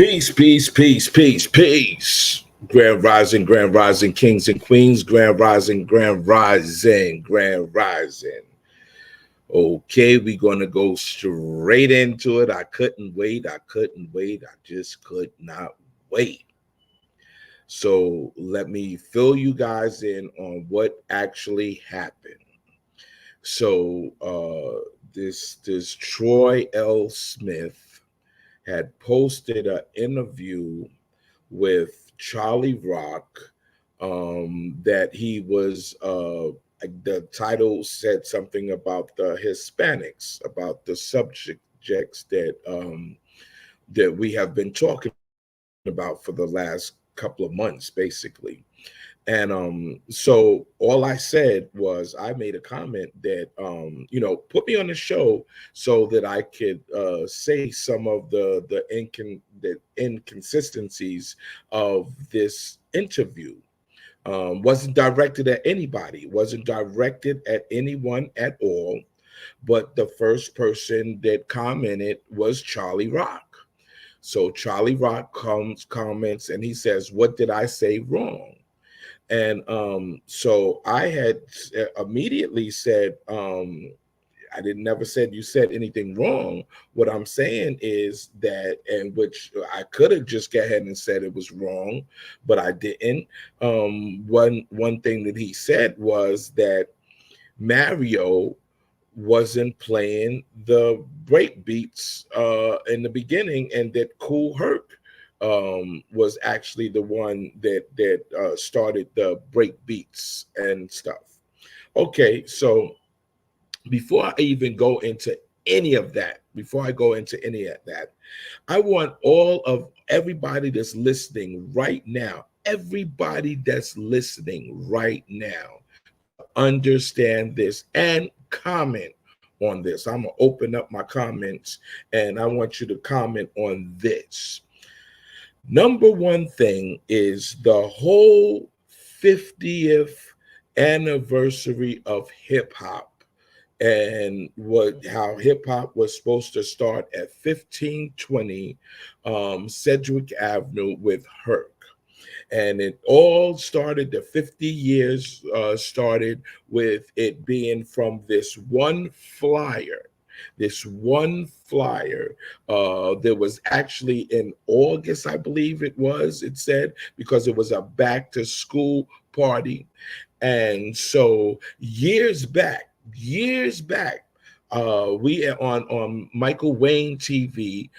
Peace, peace, peace, peace, peace. Grand rising, kings and queens. Grand rising, grand rising, grand rising. Okay, we're gonna go straight into it. I couldn't wait. I couldn't wait. I just could not wait. So let me fill you guys in on what actually happened. So this Troy L. Smith had posted an interview with Charlie Rock that he was the title said something about the Hispanics, about the subjects that we have been talking about for the last couple of months, basically. And so all I said was I made a comment that put me on the show so that I could say some of the inconsistencies of this interview. Wasn't directed at anybody, wasn't directed at anyone at all. But the first person that commented was Charlie Rock. So Charlie Rock comments and he says, "What did I say wrong?" And so I had immediately said, I didn't never said you said anything wrong. What I'm saying is that, and which I could have just go ahead and said it was wrong, but I didn't. One thing that he said was that Mario wasn't playing the break beats in the beginning, and that Cool Herc was actually the one that started the break beats and stuff. Okay, so before I even go into any of that, I want all of everybody that's listening right now, to understand this and comment on this. I'm gonna open up my comments and I want you to comment on this. Number one thing is the whole 50th anniversary of hip hop and how hip hop was supposed to start at 1520 Sedgwick Avenue with Herc. And it all started, the 50 years started with it being from this one flyer. There was actually in August, I believe it said, because it was a back to school party. And so years back, we on Michael Wayne TV,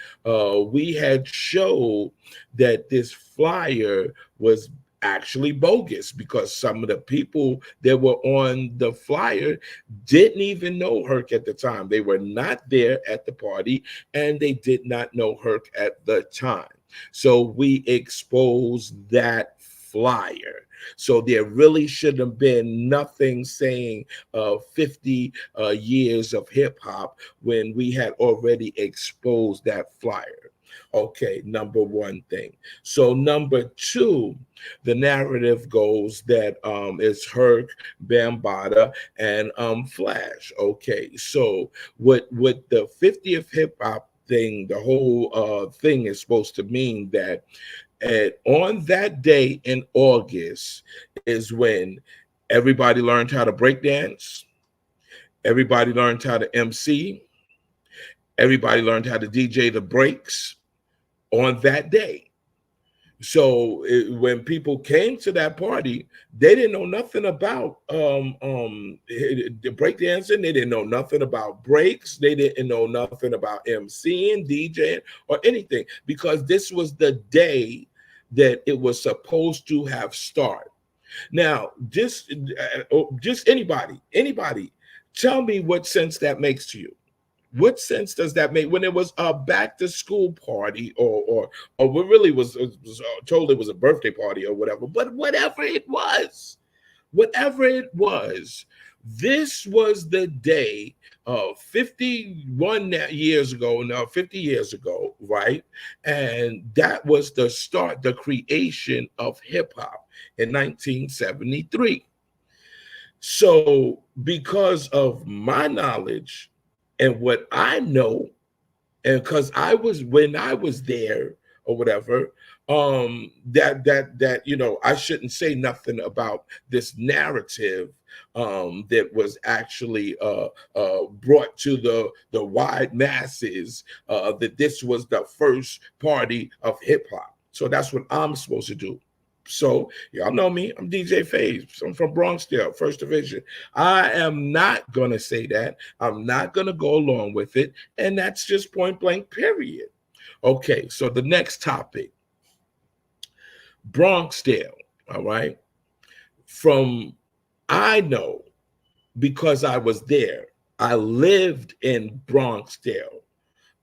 we had showed that this flyer was actually bogus because some of the people that were on the flyer didn't even know Herc at the time. They were not there at the party and they did not know Herc at the time. So we exposed that flyer. So there really should have been nothing saying 50 years of hip hop when we had already exposed that flyer. Okay, number one thing. So number two, the narrative goes that it's Herc, Bambaataa, and Flash. Okay, so with the 50th hip hop thing, the whole thing is supposed to mean that on that day in August is when everybody learned how to break dance, everybody learned how to MC, everybody learned how to DJ the breaks on that day. So when people came to that party, they didn't know nothing about the breakdancing. They didn't know nothing about breaks. They didn't know nothing about MCing, DJing, or anything, because this was the day that it was supposed to have started. Now, just anybody, tell me what sense that makes to you. What sense does that make when it was a back to school party or what really was told it was a birthday party or whatever, but whatever it was, this was the day 51 years ago, now 50 years ago, right? And that was the start, the creation of hip hop in 1973. So because of my knowledge and what I know, and because I was when I was there, or whatever, that I shouldn't say nothing about this narrative that was actually brought to the wide masses, that this was the first party of hip hop. So that's what I'm supposed to do. So y'all know me. I'm DJ Faze. I'm from Bronxdale, First Division. I am not gonna say that. I'm not gonna go along with it, and that's just point blank. Period. Okay. So the next topic, Bronxdale. All right. From I know because I was there. I lived in Bronxdale.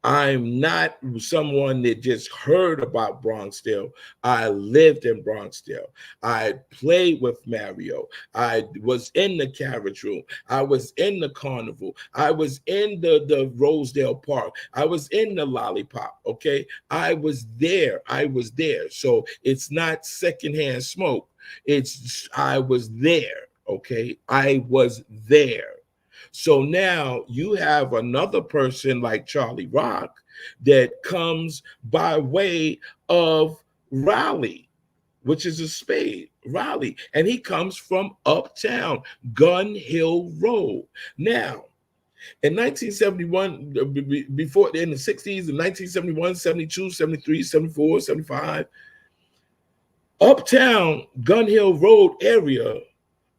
I'm not someone that just heard about Bronxdale. I lived in Bronxdale. I played with Mario. I was in the carriage room. I was in the carnival. I was in the Rosedale Park. I was in the Lollipop. Okay. I was there. I was there. So it's not secondhand smoke. I was there. Okay. I was there. So now you have another person like Charlie Rock that comes by way of Raleigh, which is a spade, Raleigh, and he comes from uptown, Gun Hill Road. Now, in 1971, before in the 60s, in 1971, 72, 73, 74, 75, uptown Gun Hill Road area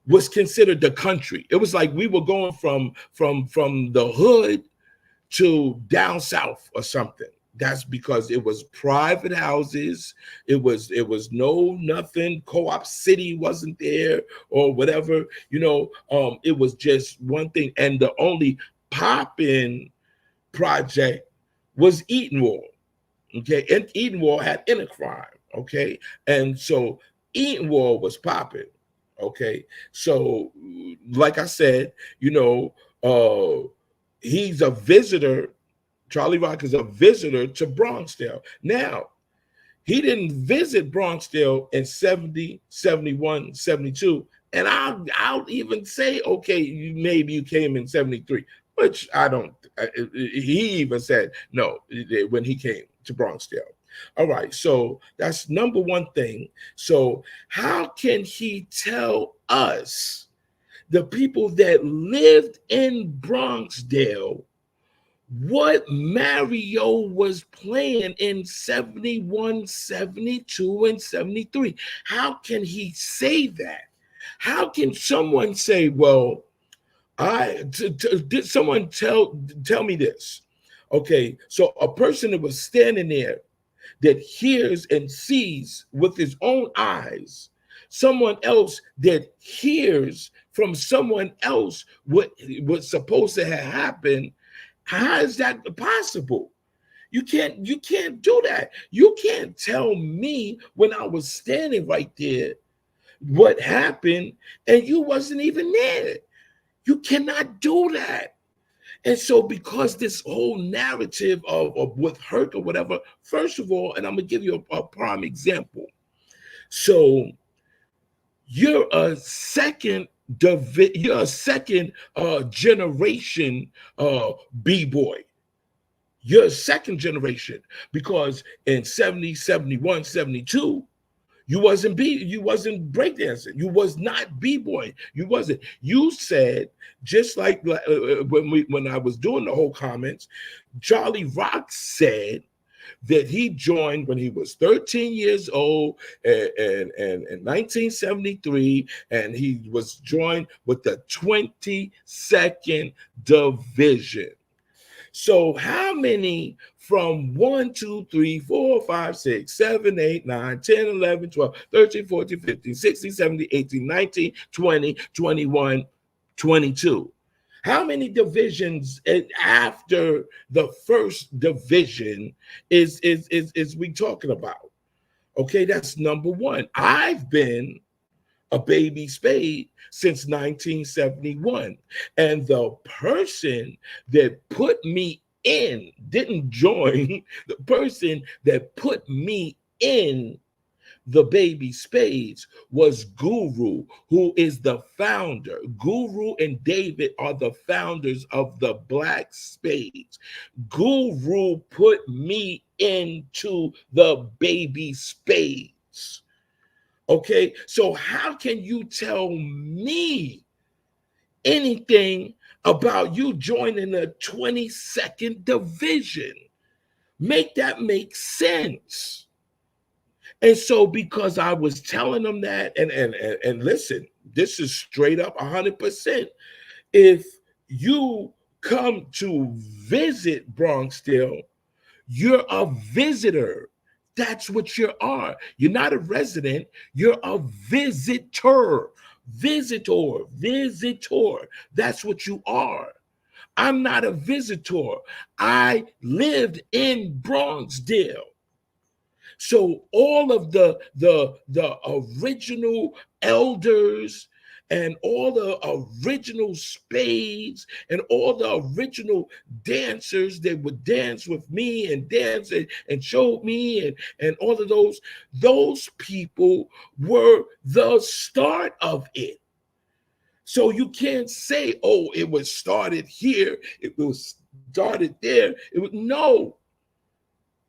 was considered the country. It was like we were going from the hood to down south or something. That's because it was private houses. It was nothing. Co-op City wasn't there or whatever. It was just one thing. And the only pop-in project was Eatonwall. Okay, and Eatonwall had Intercrime. Okay, and so Eatonwall was popping. Okay, so like I said, he's a visitor. Charlie Rock is a visitor to Bronxdale. Now, he didn't visit Bronxdale in 70, 71, 72. And I'll even say, okay, maybe you came in 73, which I don't. He even said no when he came to Bronxdale. All right, so that's number one thing. So how can he tell us, the people that lived in Bronxdale, what Mario was playing in 71, 72, and 73? How can he say that? How can someone say, well, did someone tell me this? Okay, so a person that was standing there that hears and sees with his own eyes, someone else that hears from someone else what's supposed to have happened. How is that possible? You can't do that. You can't tell me when I was standing right there what happened and you wasn't even there. You cannot do that. And so because this whole narrative of what hurt or whatever, first of all, and I'm going to give you a prime example. So you're a second generation B-boy. You're a second generation because in 70, 71, 72, you wasn't breakdancing. You was not b-boying. You wasn't. You said, just like when I was doing the whole comments, Charlie Rock said that he joined when he was 13 years old in 1973, and he was joined with the 22nd Division. So how many from 1, 2, 3, 4, 5, 6, 7, 8, 9, 10, 11, 12, 13, 14, 15, 16, 17, 18, 19, 20, 21, 22? How many divisions after the first division is we talking about? Okay, that's number one. I've been a baby spade since 1971. And the person that put me in didn't join. The person that put me in the baby Spades was Guru, who is the founder. Guru and David are the founders of the Black Spades. Guru put me into the baby Spades. Okay, so how can you tell me anything about you joining the 22nd division? Make that make sense. And so because I was telling them that, and listen, this is straight up 100%. If you come to visit Bronxdale, you're a visitor. That's what you are. You're not a resident, you're a visitor. Visitor. That's what you are. I'm not a visitor. I lived in Bronxdale. So all of the original elders and all the original Spades and all the original dancers that would dance with me and dance and showed me and all of those people were the start of it. So you can't say, oh, it was started here, it was started there. No,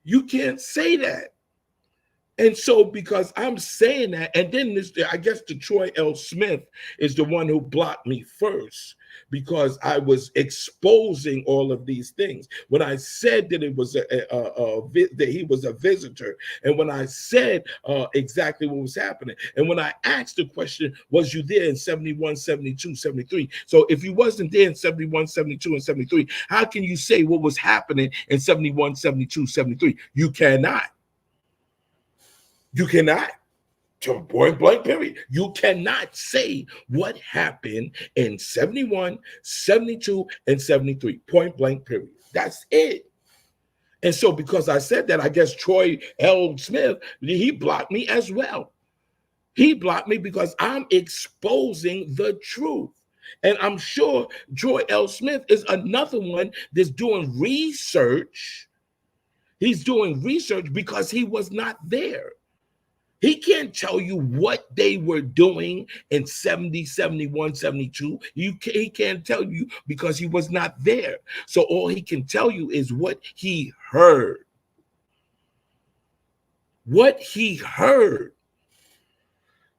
you can't say that. And so because I'm saying that, and then I guess the Troy L. Smith is the one who blocked me first because I was exposing all of these things. When I said that it was that he was a visitor, and when I said exactly what was happening, and when I asked the question, was you there in 71, 72, 73? So if you wasn't there in 71, 72, and 73, how can you say what was happening in 71, 72, 73? You cannot. You cannot, to point blank period. You cannot say what happened in 71, 72, and 73, point blank period. That's it. And so because I said that, I guess Troy L. Smith, he blocked me as well. He blocked me because I'm exposing the truth. And I'm sure Troy L. Smith is another one that's doing research. He's doing research because he was not there. He can't tell you what they were doing in 70, 71, 72. He can't tell you because he was not there. So all he can tell you is what he heard. What he heard.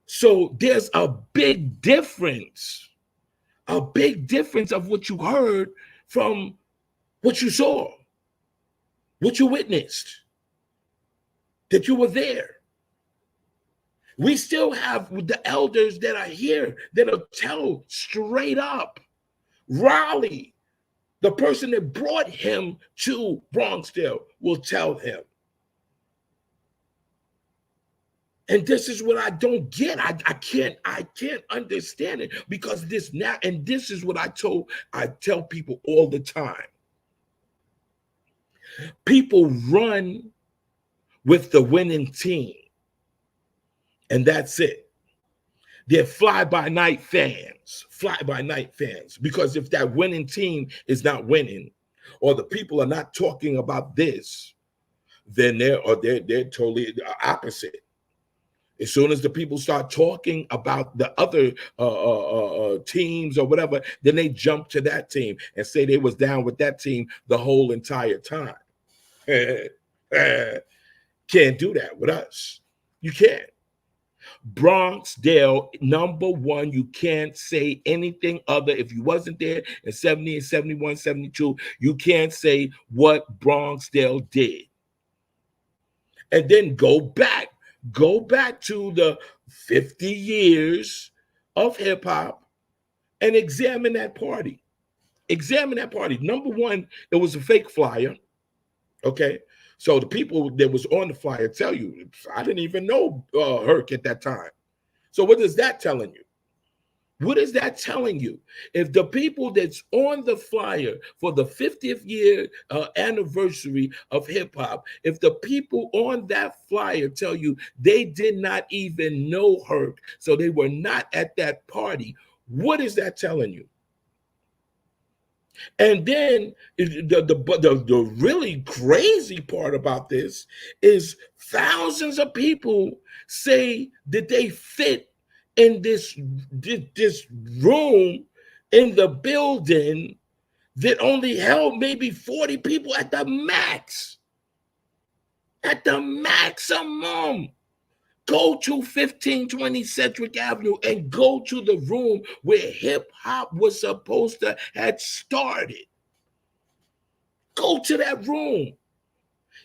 So there's a big difference of what you heard from what you saw, what you witnessed, that you were there. We still have the elders that are here that'll tell straight up. Raleigh, the person that brought him to Bronxdale, will tell him. And this is what I don't get. I can't understand it because this now, and this is what I tell people all the time. People run with the winning team. And that's it. They're fly-by-night fans, because if that winning team is not winning, or the people are not talking about this, then they're totally opposite. As soon as the people start talking about the other teams or whatever, then they jump to that team and say they was down with that team the whole entire time. Can't do that with us. You can't. Bronxdale, number one, you can't say anything other. If you wasn't there in 70 and 71, 72, you can't say what Bronxdale did. And then go back to the 50 years of hip hop and examine that party. Examine that party. Number one, it was a fake flyer. Okay. So the people that was on the flyer tell you, I didn't even know Herc at that time. So what is that telling you? What is that telling you? If the people that's on the flyer for the 50th year anniversary of hip hop, if the people on that flyer tell you they did not even know Herc, so they were not at that party, what is that telling you? And then the really crazy part about this is thousands of people say that they fit in this room in the building that only held maybe 40 people at the max. At the maximum. Go to 1520 Sedgwick Avenue and go to the room where hip hop was supposed to have started. Go to that room.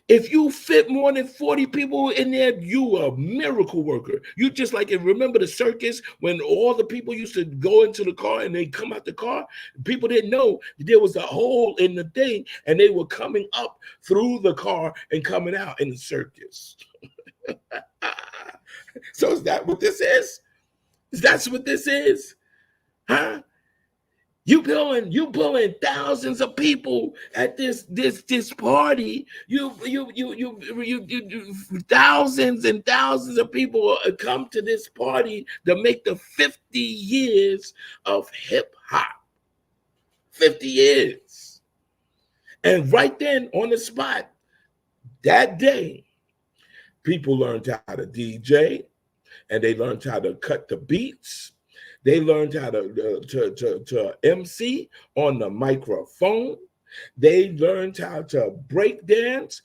If you fit more than 40 people in there, you are a miracle worker. You just like, and remember the circus when all the people used to go into the car and they come out the car? People didn't know there was a hole in the thing and they were coming up through the car and coming out in the circus. So is that what this is? That's what this is? Huh? You pulling thousands of people at this party. You thousands and thousands of people come to this party to make the 50 years of hip hop. 50 years. And right then on the spot, that day, people learned how to DJ and they learned how to cut the beats. They learned how to MC on the microphone. They learned how to break dance.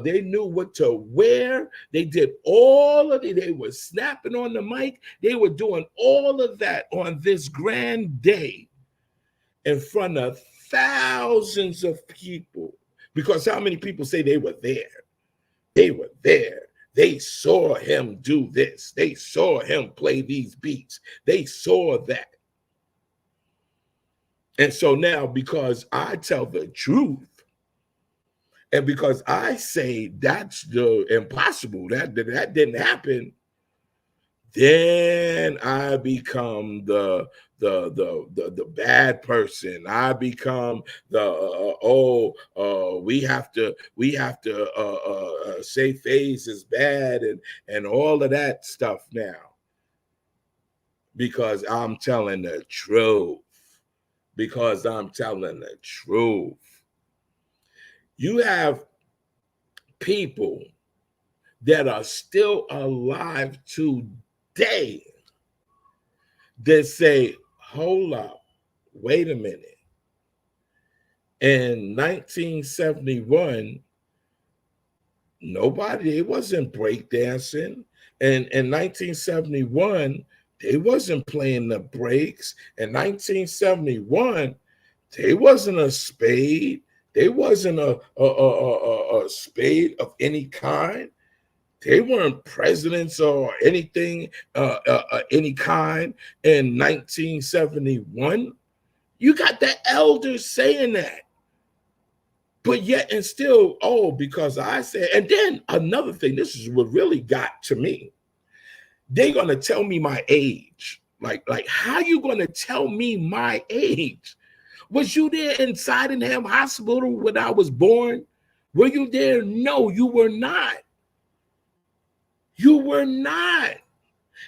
They knew what to wear. They did all of it. They were snapping on the mic. They were doing all of that on this grand day in front of thousands of people. Because how many people say they were there? They were there. They saw him do this. They saw him play these beats. They saw that. And so now, because I tell the truth, and because I say that's the impossible, that didn't happen, then I become the bad person. I become we have to say FaZe is bad and all of that stuff now, because I'm telling the truth. Because I'm telling the truth. You have people that are still alive today that say, hold up, wait a minute. In 1971, it wasn't breakdancing. And in 1971, they wasn't playing the breaks. In 1971, they wasn't a spade. They wasn't a spade of any kind. They weren't presidents or anything, any kind in 1971. You got the elders saying that. But yet and still, because I said, and then another thing, this is what really got to me. They're going to tell me my age. Like, how you going to tell me my age? Was you there in Sydenham Hospital when I was born? Were you there? No, you were not. You were not.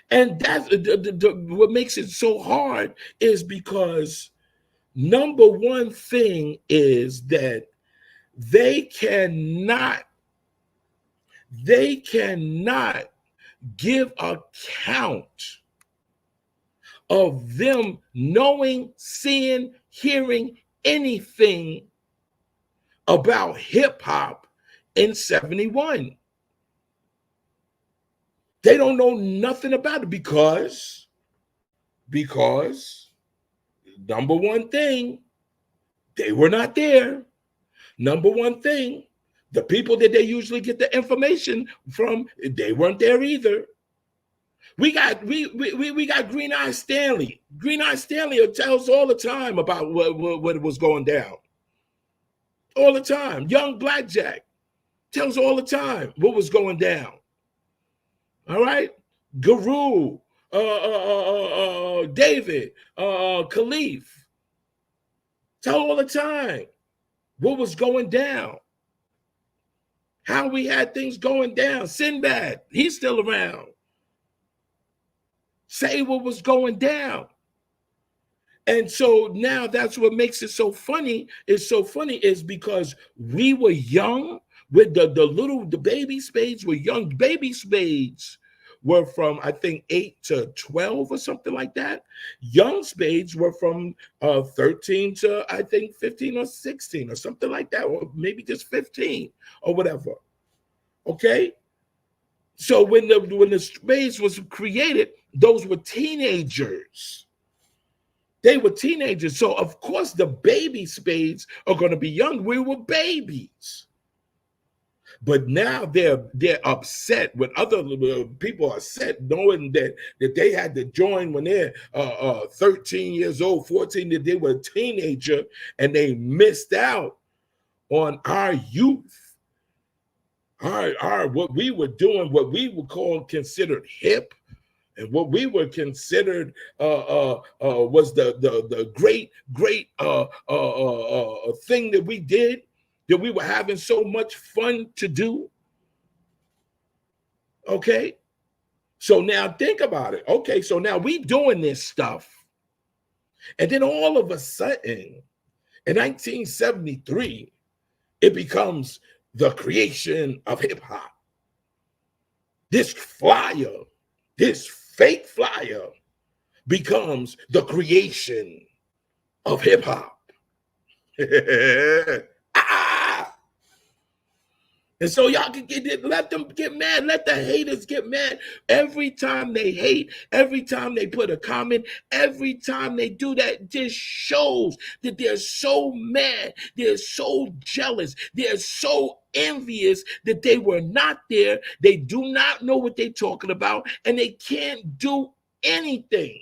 And that's what makes it so hard is because number one thing is that they cannot give account of them knowing, seeing, hearing anything about hip hop in 71. They don't know nothing about it because number one thing, they were not there. Number one thing, the people that they usually get the information from, they weren't there either. We got Green Eye Stanley. Green Eye Stanley tells all the time about what was going down. All the time. Young Blackjack tells all the time what was going down. All right? Guru, David, Khalif, tell all the time what was going down. How we had things going down. Sinbad, he's still around. Say what was going down. And so now that's what makes it so funny. It's so funny is because we were young with the baby spades were young. Baby spades were from, I think, 8 to 12 or something like that. Young spades were from 13 to, I think, 15 or 16 or something like that, or maybe just 15 or whatever. Okay. So when the spades was created, those were teenagers. They were teenagers. So of course the baby spades are going to be young. We were babies. But now they're upset when other people are upset knowing that they had to join when they're 13 years old, 14, that they were a teenager and they missed out on our youth. Our what we were doing, what we would call considered hip, and what we were considered was the great thing that we did, that we were having so much fun to do. Okay, so now think about it. Okay, so now we doing this stuff, and then all of a sudden, in 1973, it becomes the creation of hip hop. This flyer, this fake flyer, becomes the creation of hip hop. And so y'all can let them get mad, let the haters get mad. Every time they hate, every time they put a comment, every time they do that, just shows that they're so mad, they're so jealous, they're so envious that they were not there. They do not know what they're talking about, and they can't do anything.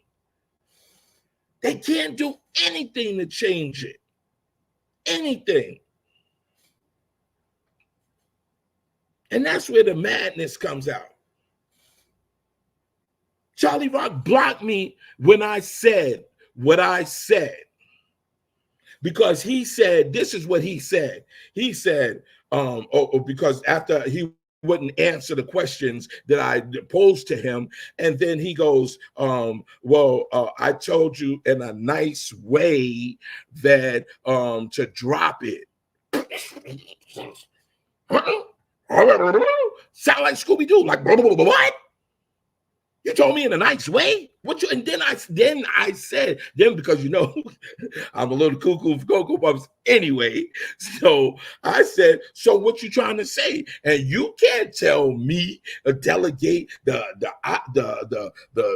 They can't do anything to change it. Anything. And that's where the madness comes out. Charlie Rock blocked me when I said what I said, because he said, this is what he said. He said, because after he wouldn't answer the questions that I posed to him, and then he goes, I told you in a nice way that to drop it. Sound like Scooby-Doo, like what? You told me in a nice way? And then I said, because I'm a little cuckoo for Cocoa Puffs anyway. So I said, so what you trying to say? And you can't tell me delegate the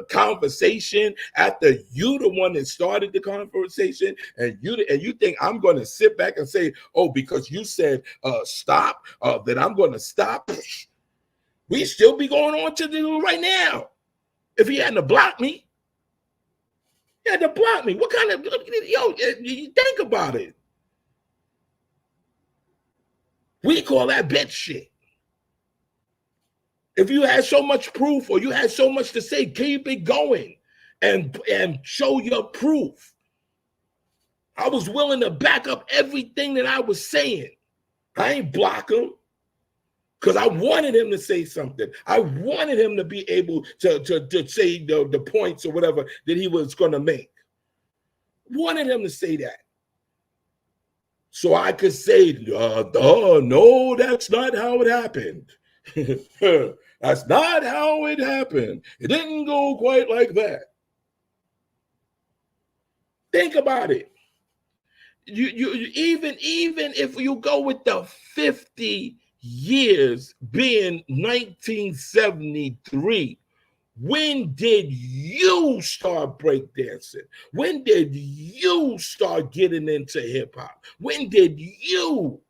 conversation after you the one that started the conversation, and you think I'm going to sit back and say, oh, because you said stop, that I'm going to stop. We still be going on to do right now. If he hadn't blocked me, he had to block me. What kind of, you think about it. We call that bitch shit. If you had so much proof, or you had so much to say, keep it going and show your proof. I was willing to back up everything that I was saying. I ain't block him. Because I wanted him to say something. I wanted him to be able to say the points or whatever that he was going to make. Wanted him to say that. So I could say, no, that's not how it happened. That's not how it happened. It didn't go quite like that. Think about it. You even if you go with the 50 years being 1973, when did you start breakdancing? When did you start getting into hip hop? When did you?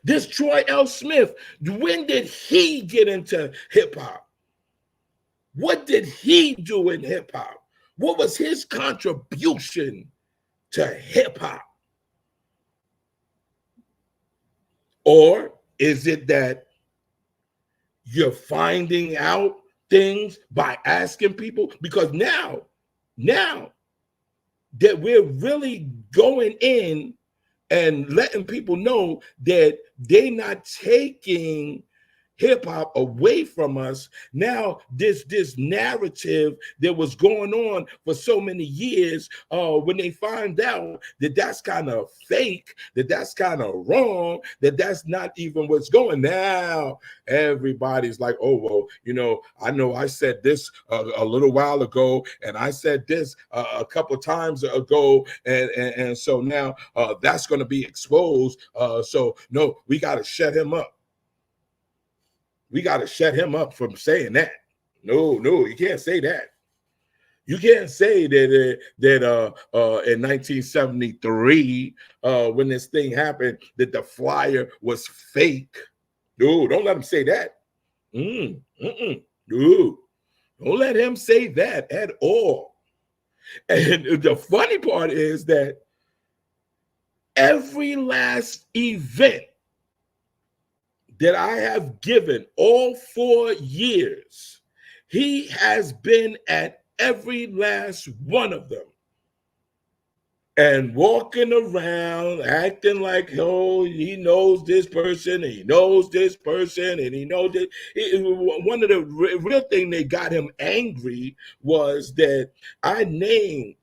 This Troy L. Smith, when did he get into hip hop? What did he do in hip hop? What was his contribution to hip hop? Or is it that you're finding out things by asking people? Because now that we're really going in and letting people know that they're not taking hip hop away from us. Now, this narrative that was going on for so many years, when they find out that that's kind of fake, that that's kind of wrong, that that's not even what's going now, everybody's like, oh, well, you know I said this a little while ago, and I said this a couple times ago, and so now that's going to be exposed. So no, we got to shut him up. We got to shut him up from saying that. No, you can't say that. You can't say that in 1973, when this thing happened, that the flyer was fake. No, don't let him say that. No, don't let him say that at all. And the funny part is that every last event that I have given all 4 years, he has been at every last one of them. And walking around acting like, oh, he knows this person, and he knows this person, and he knows this. One of the real thing that got him angry was that I named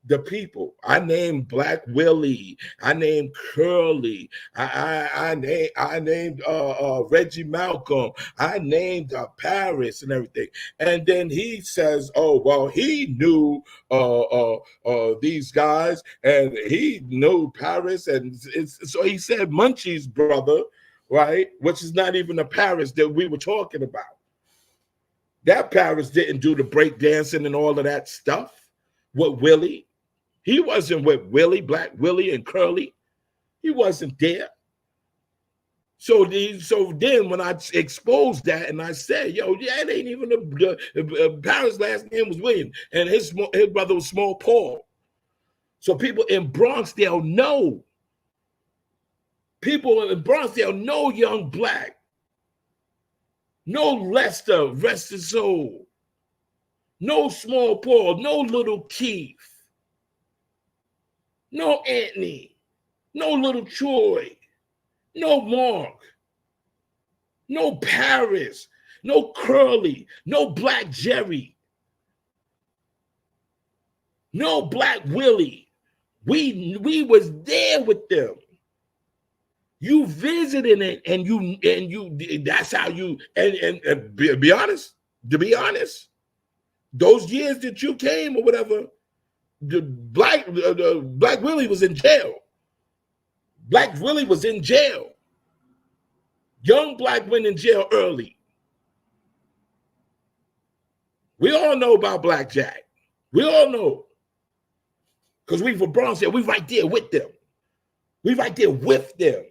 the people. I named Black Willie. I named Curly. I named Reggie Malcolm. I named Paris and everything. And then he says, oh, well, he knew these guys, and he knew Paris. And so he said Munchie's brother, right? Which is not even the Paris that we were talking about. That Paris didn't do the break dancing and all of that stuff with Willie. He wasn't with Willie, Black Willie and Curly. He wasn't there. So then when I exposed that and I said, yo, yeah, it ain't even the Paris' last name was William, and his brother was Small Paul. So people in Bronxdale know. People in Bronxdale know Young Black. No Lester, rest his soul. No Small Paul, no Little Keith. No Anthony, no Little Troy, no Mark, no Paris, no Curly, no Black Jerry, no Black Willie. We was there with them. You visited it, and you that's how you and be honest. To be honest, those years that you came or whatever. The Black Willie was in jail. Black Willie was in jail. Young Black went in jail early. We all know about Black Jack. We all know. Because we from Bronxdale, we right there with them. We right there with them.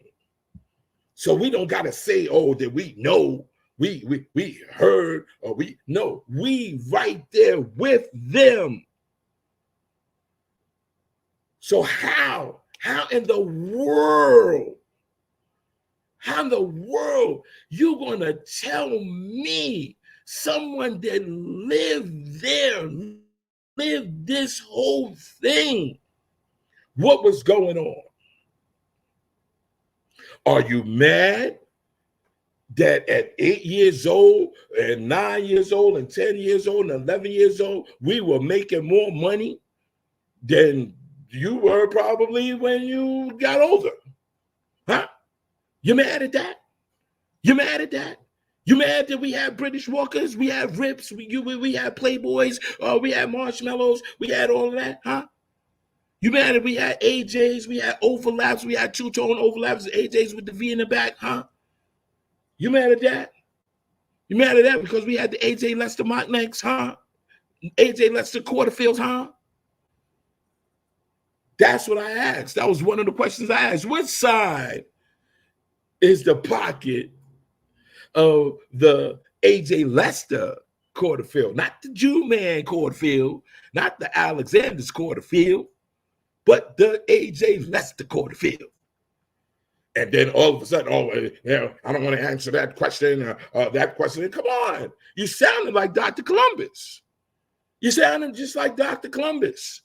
So we don't got to say, oh, that we know, we heard, or we know. We right there with them. So how in the world you gonna tell me, someone that lived there, lived this whole thing, what was going on? Are you mad that at 8 years old and 9 years old and 10 years old and 11 years old, we were making more money than you were probably when you got older? Huh? You mad at that? You mad at that? You mad that we had British Walkers, we had Rips, we had Playboys, we had Marshmallows, we had all of that, huh? You mad that we had AJs, we had overlaps, we had two-tone overlaps, AJs with the V in the back, huh? You mad at that? You mad at that because we had the AJ Lester Mock Necks, huh? AJ Lester Quarterfields, huh? That's what I asked. That was one of the questions I asked. Which side is the pocket of the AJ Lester Quarterfield? Not the Jew Man Quarterfield, not the Alexander's Quarterfield, but the AJ Lester Quarterfield. And then all of a sudden, I don't want to answer that question, that question. Come on. You sounded like Dr. Columbus. You sounded just like Dr. Columbus.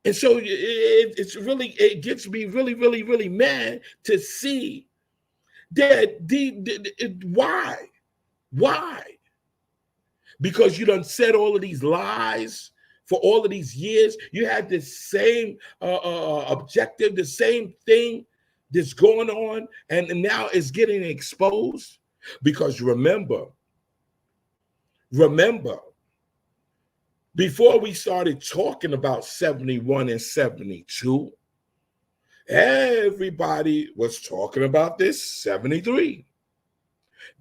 And so it gets me really, really, really mad to see that why? Why? Because you done said all of these lies for all of these years. You had the same objective, the same thing that's going on, and now it's getting exposed. Because remember, before we started talking about 71 and 72, everybody was talking about this 73.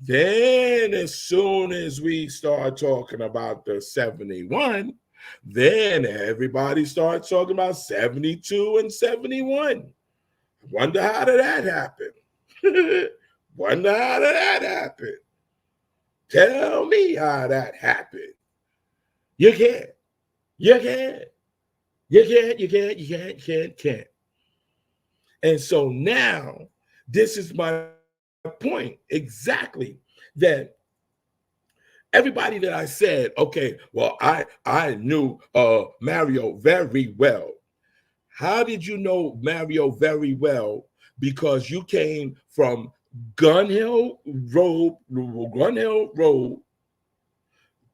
Then as soon as we start talking about the 71, then everybody starts talking about 72 and 71. Wonder how did that happen? Wonder how did that happen? Tell me how that happened. You can't. You can't. You can't. And so now, this is my point exactly, that everybody that I said, okay, well, I knew Mario very well. How did you know Mario very well? Because you came from Gun Hill Road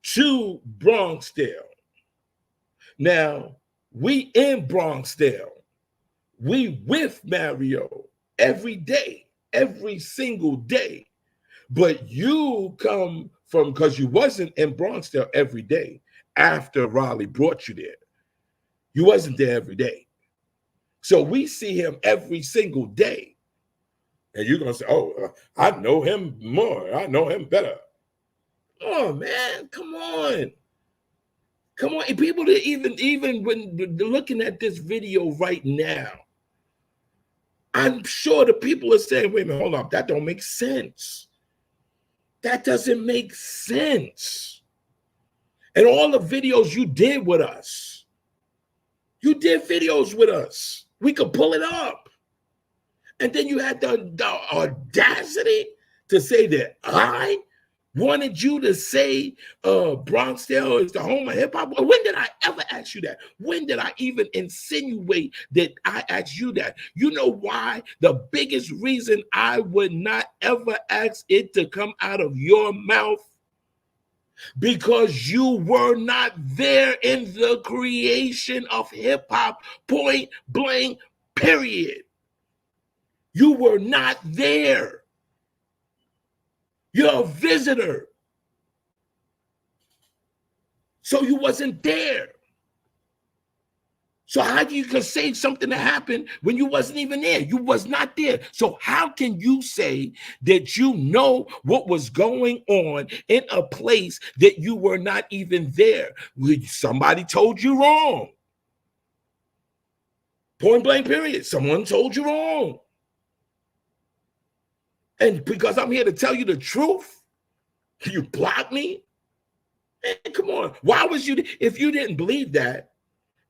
to Bronxdale. Now, we in Bronxdale. We with Mario every day, every single day. But you come from, because you wasn't in Bronxdale every day after Raleigh brought you there. You wasn't there every day. So we see him every single day. And you're going to say, oh, I know him more. I know him better. Oh, man, come on. Come on. And people that even when they're looking at this video right now, I'm sure the people are saying, wait a minute, hold up. That don't make sense. That doesn't make sense. And all the videos you did with us, you did videos with us. We could pull it up. And then you had the audacity to say that I wanted you to say Bronxdale is the home of hip hop. When did I ever ask you that? When did I even insinuate that I asked you that? You know why? The biggest reason I would not ever ask it to come out of your mouth, because you were not there in the creation of hip hop, point blank, period. You were not there. You're a visitor. So you wasn't there. So how you can say something that happened when you wasn't even there? You was not there. So how can you say that you know what was going on in a place that you were not even there? Somebody told you wrong. Point blank, period. Someone told you wrong. And because I'm here to tell you the truth, you block me? Man, come on. Why was you, if you didn't believe that,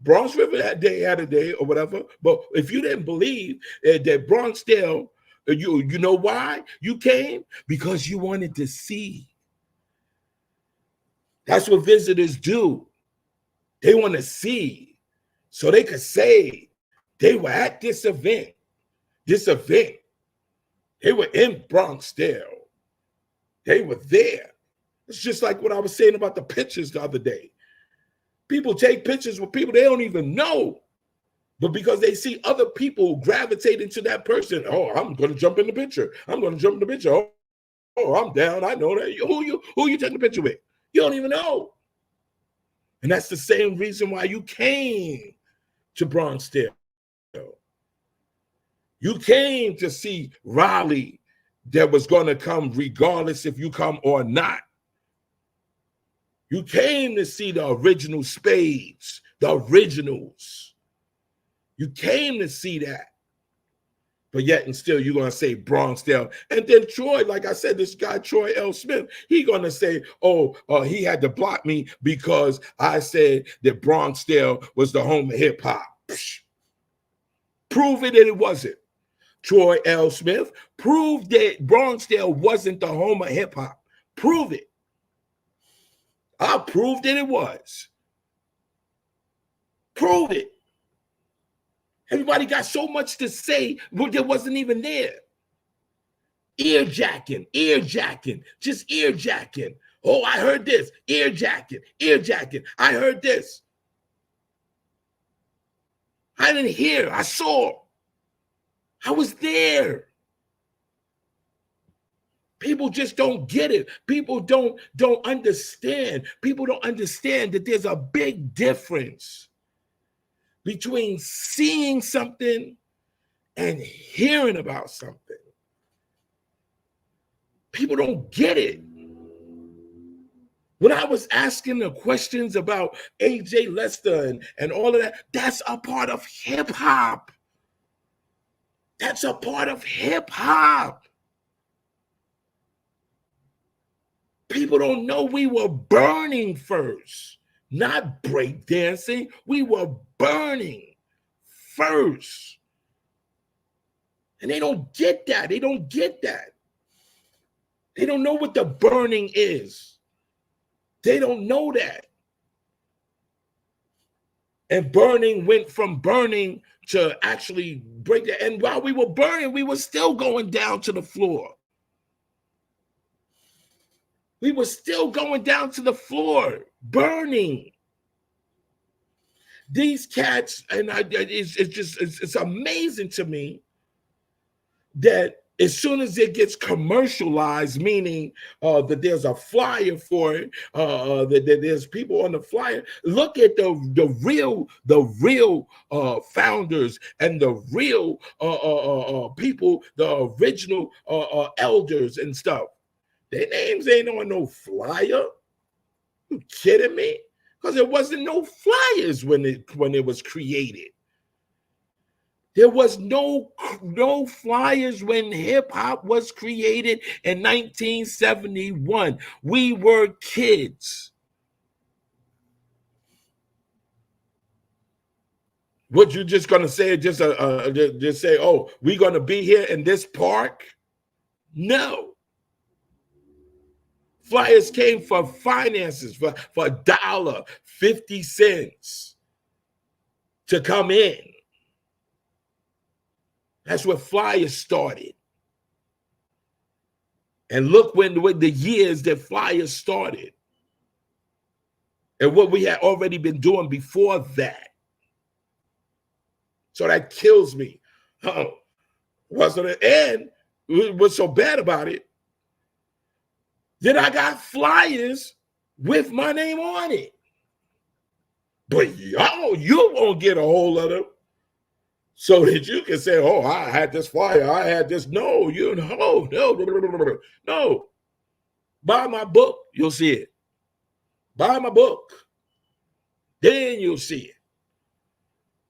Bronx River had a day or whatever, but if you didn't believe that Bronxdale, you know why you came? Because you wanted to see. That's what visitors do. They want to see so they could say they were at this event. They were in Bronxdale. They were there. It's just like what I was saying about the pictures the other day. People take pictures with people they don't even know. But because they see other people gravitating to that person, oh, I'm going to jump in the picture. I'm going to jump in the picture. Oh, I'm down. I know that. Who you taking the picture with? You don't even know. And that's the same reason why you came to Bronxdale. You came to see Raleigh that was going to come regardless if you come or not. You came to see the original Spades, the originals. You came to see that. But yet and still you're going to say Bronxdale. And then Troy, like I said, this guy, Troy L. Smith, he going to say, he had to block me because I said that Bronxdale was the home of hip hop. Prove it that it wasn't. Troy L. Smith, prove that Bronxdale wasn't the home of hip hop. Prove it. I proved that it was. Prove it. Everybody got so much to say, but there wasn't even there. Ear jacking, just ear jacking. Oh, I heard this. Ear jacking. I heard this. I didn't hear. I saw. I was there. People just don't get it. People don't understand. People don't understand that there's a big difference between seeing something and hearing about something. People don't get it. When I was asking the questions about AJ Lester and all of that, that's a part of hip hop. That's a part of hip hop. People don't know we were burning first, not breakdancing. We were burning first. And they don't get that. They don't get that. They don't know what the burning is. They don't know that. And burning went from burning to actually break that. And while we were burning, we were still going down to the floor. We were still going down to the floor, burning. These cats, and it's amazing to me that as soon as it gets commercialized, meaning that there's a flyer for it, that there's people on the flyer. Look at the real founders and the real people, the original elders and stuff. Their names ain't on no flyer. You kidding me? Because there wasn't no flyers when it was created. There was no flyers when hip hop was created in 1971. We were kids. What you just gonna say? Just say, oh, we're gonna be here in this park? No. Flyers came for finances, for $1.50 to come in. That's where flyers started. And look when the years that flyers started. And what we had already been doing before that. So that kills me. And what's so bad about it? Then I got flyers with my name on it. But y'all, you won't get a hold of them so that you can say, oh, I had this flyer, I had this. No, no. Buy my book, you'll see it. Buy my book. Then you'll see it.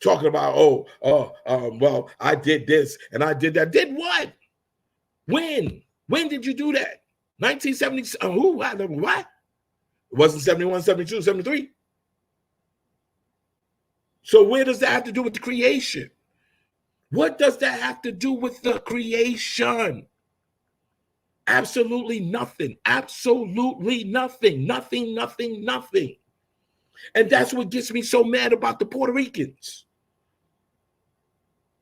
Talking about, well, I did this and I did that. Did what? When? When did you do that? 1970, what? It wasn't 71, 72, 73. So where does that have to do with the creation? What does that have to do with the creation? Absolutely nothing. Absolutely nothing. Nothing. And that's what gets me so mad about the Puerto Ricans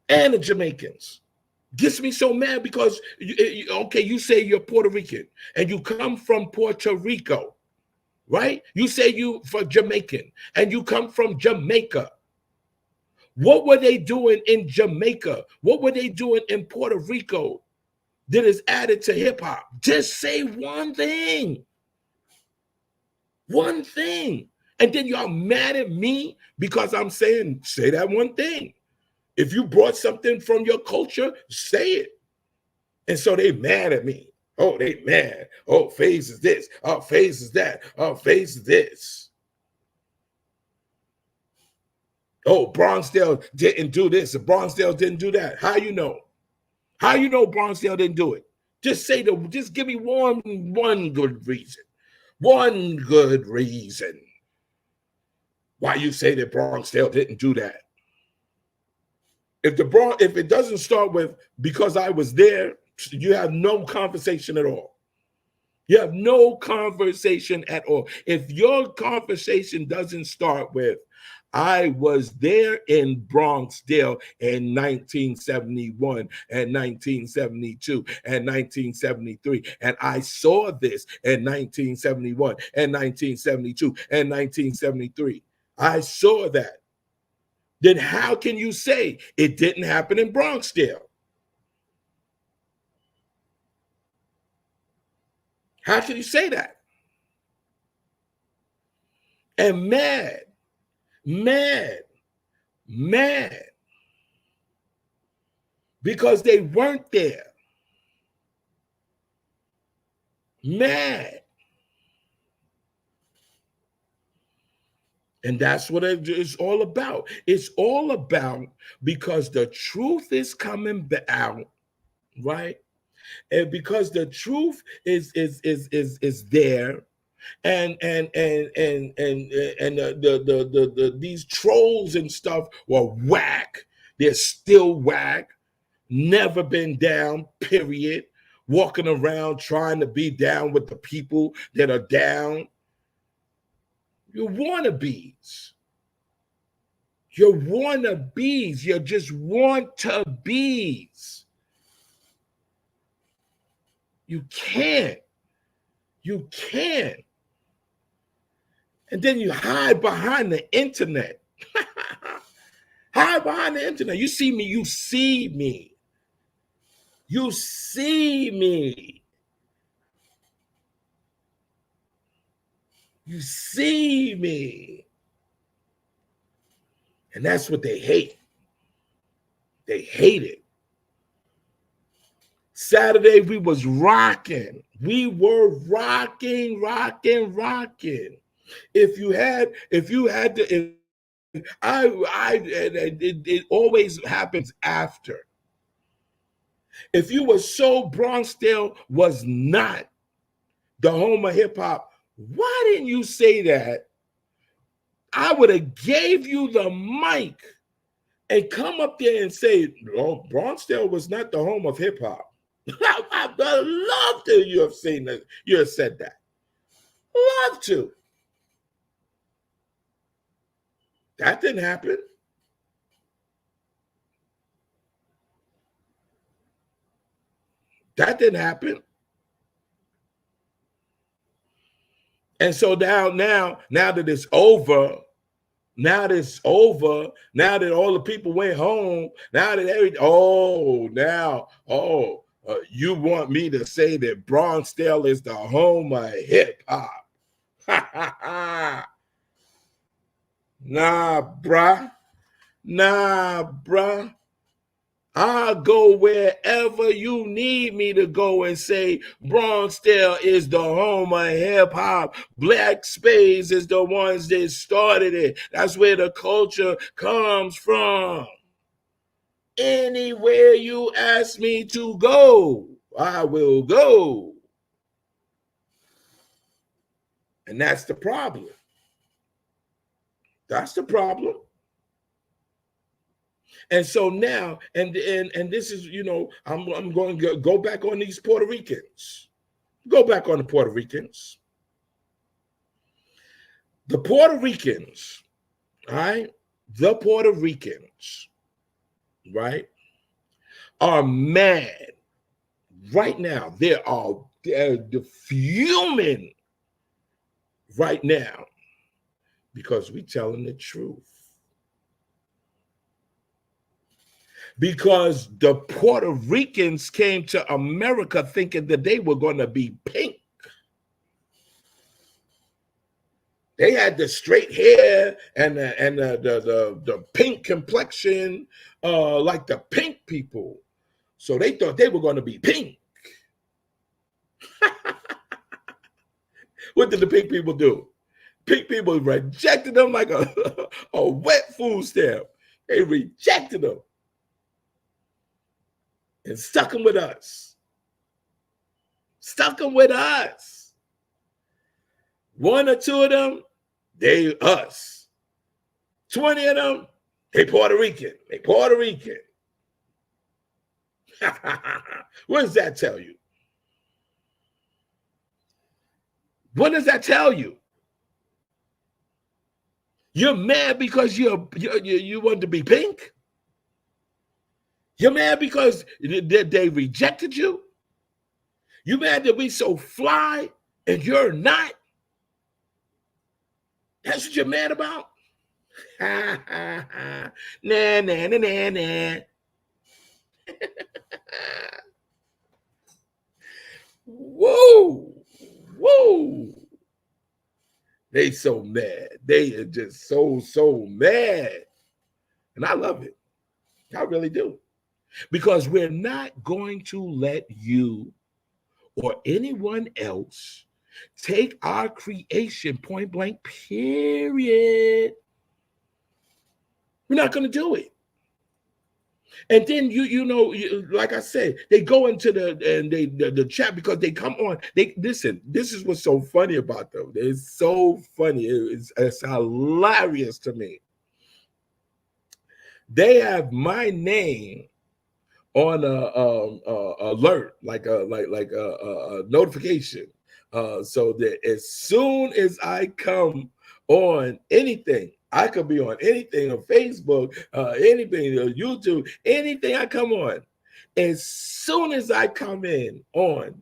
and the Jamaicans. Gets me so mad because, you say you're Puerto Rican and you come from Puerto Rico, right? You say you for Jamaican and you come from Jamaica. What were they doing in Jamaica? What were they doing in Puerto Rico that is added to hip hop? Just say one thing. One thing. And then y'all mad at me because I'm saying, say that one thing. If you brought something from your culture, say it. And so they mad at me. Oh, they mad. Oh, phase is this. Oh, phase is that. Oh, phase is this. Oh, Bronxdale didn't do this. And Bronxdale didn't do that. How you know? How you know Bronxdale didn't do it? Just give me one good reason. One good reason why you say that Bronxdale didn't do that. If it doesn't start with because I was there, you have no conversation at all. You have no conversation at all. If your conversation doesn't start with, I was there in Bronxdale in 1971 and 1972 and 1973, and I saw this in 1971 and 1972 and 1973. I saw that. Then how can you say it didn't happen in Bronxdale? How can you say that? And mad, mad, mad because they weren't there. Mad. And that's what it's all about. It's all about because the truth is coming out, right? And because the truth is there, and the these trolls and stuff were whack. They're still whack. Never been down, period. Walking around trying to be down with the people that are down. You're wannabes. You're wannabes. You're just want-to-bees. You can't. You can't. And then you hide behind the internet. Hide behind the internet. You see me. You see me. You see me. You see me. And that's what they hate. They hate it. Saturday, we was rocking. We were rocking. If you had to, it always happens after. If you were so Bronxdale was not the home of hip hop, why didn't you say that? I would have gave you the mic and come up there and say, "Oh, Bronxdale was not the home of hip hop." I'd love to. You have seen that. You have said that. Love to. That didn't happen. That didn't happen. And so now that it's over, now that it's over, now that all the people went home, now that you want me to say that Bronxdale is the home of hip hop? Nah, bruh. I'll go wherever you need me to go and say Bronxdale is the home of hip hop. Black Spades is the ones that started it. That's where the culture comes from. Anywhere you ask me to go, I will go. And that's the problem. That's the problem. And so now, and this is, I'm going to go back on these Puerto Ricans. Go back on the Puerto Ricans. The Puerto Ricans, all right? The Puerto Ricans, right, are mad right now. They're fuming right now because we're telling the truth. Because the Puerto Ricans came to America thinking that they were going to be pink. They had the straight hair and the pink complexion, like the pink people. So they thought they were going to be pink. What did the pink people do? Pink people rejected them like a wet food stamp. They rejected them and stuck them with us. Stuck them with us. One or two of them, they us. 20 of them, they Puerto Rican. They Puerto Rican. What does that tell you? What does that tell you? You're mad because you want to be pink? You're mad because they rejected you? You mad that we so fly and you're not? That's what you're mad about? Ha, ha, ha. Nah, nah, nah, nah, nah. Whoa, whoa. They so mad. They are just so mad. And I love it. I really do. Because we're not going to let you or anyone else take our creation, point blank, period. We're not going to do it. And then like I said, they go into the chat because they come on. They listen. This is what's so funny about them. It's so funny. It's hilarious to me. They have my name on a alert, like a notification, so that as soon as I come on anything, I could be on anything on Facebook, anything on YouTube, anything I come on. As soon as I come in on,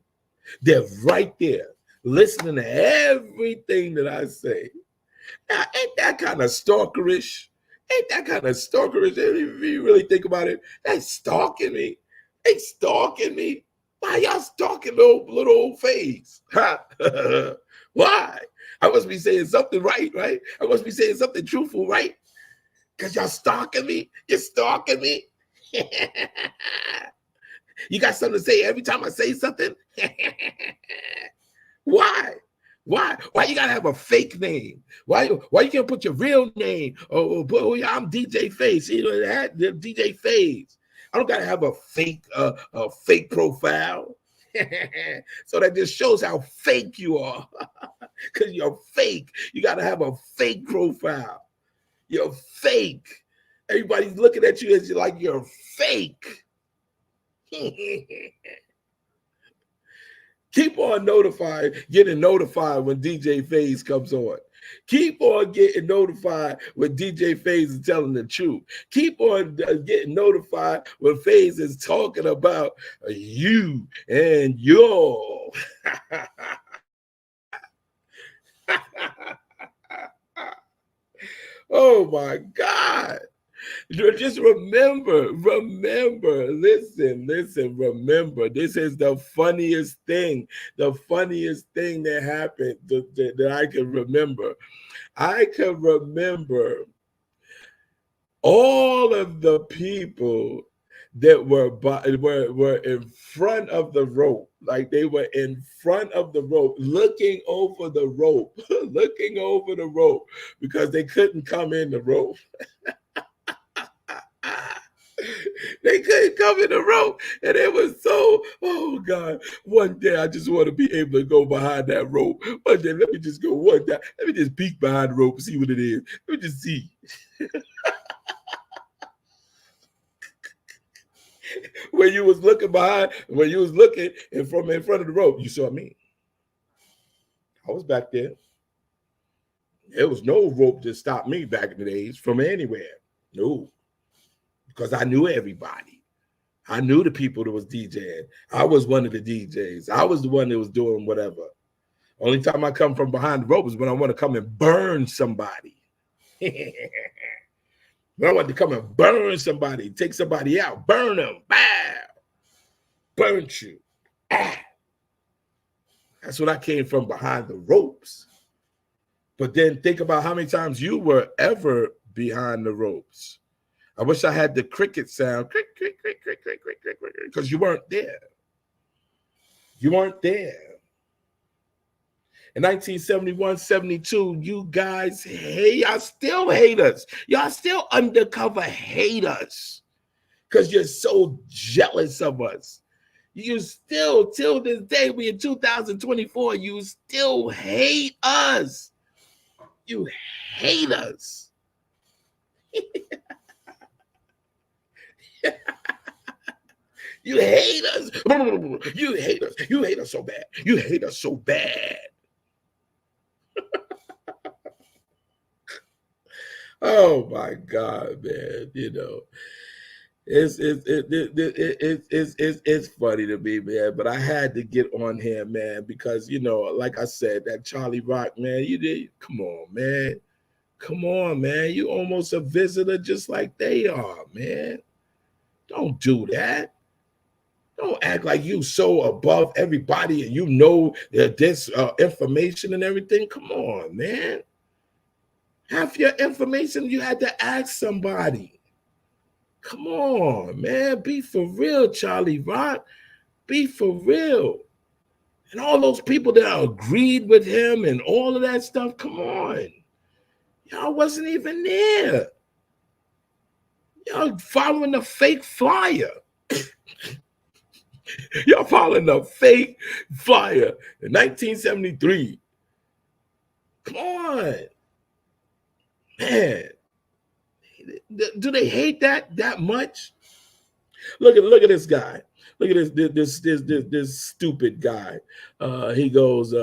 they're right there listening to everything that I say. Now, ain't that kind of stalkerish? Ain't that kind of stalkerish? If you really think about it, they stalking me. They stalking me. Why y'all stalking little old face? Why? I must be saying something right? I must be saying something truthful, right? Because y'all stalking me? You're stalking me? You got something to say every time I say something? Why? Why you gotta have a fake name? Why you can't put your real name? I'm DJ Face. You know that the DJ Face. I don't gotta have a fake profile. So that just shows how fake you are. Because you're fake. You gotta have a fake profile. You're fake. Everybody's looking at you as like you're fake. Keep on getting notified when DJ Faze comes on. Keep on getting notified when DJ Faze is telling the truth. Keep on getting notified when Faze is talking about you and your. Oh my God. Just remember, listen, remember, this is the funniest thing that happened that I can remember. I can remember all of the people that were in front of the rope, like they were in front of the rope, looking over the rope, because they couldn't come in the rope. They couldn't come in the rope, and it was so, oh God, one day I just want to be able to go behind that rope. One day, let me just go one day. Let me just peek behind the rope and see what it is. Let me just see. When you was looking in front of the rope, you saw me. I was back there. There was no rope to stop me back in the days from anywhere. No. Because I knew everybody. I knew the people that was DJing. I was one of the DJs. I was the one that was doing whatever. Only time I come from behind the rope is when I want to come and burn somebody. When I want to come and burn somebody, take somebody out, burn them, bow, burnt you. Ah. That's when I came from behind the ropes. But then think about how many times you were ever behind the ropes. I wish I had the cricket sound, crick, crick, crick, crick, crick, crick, crick, crick, because you weren't there. You weren't there. In 1971, 72, you guys, y'all still hate us. Y'all still undercover hate us because you're so jealous of us. You still, till this day, we in 2024, you still hate us. You hate us. You hate us. You hate us. You hate us so bad. You hate us so bad. Oh my God, man! You know, it's funny to me, man. But I had to get on here, man, because you know, like I said, that Charlie Rock, man. You did. Come on, man. Come on, man. You almost a visitor, just like they are, man. Don't do that. Don't act like you so above everybody and you know that this information and everything. Come on, man. Half your information you had to ask somebody. Come on, man. Be for real, Charlie Rock. Be for real. And all those people that agreed with him and all of that stuff, come on. Y'all wasn't even there. Y'all following the fake flyer. Y'all following the fake flyer in 1973. Come on. Man. Do they hate that much? Look at this guy. Look at this stupid guy. He goes,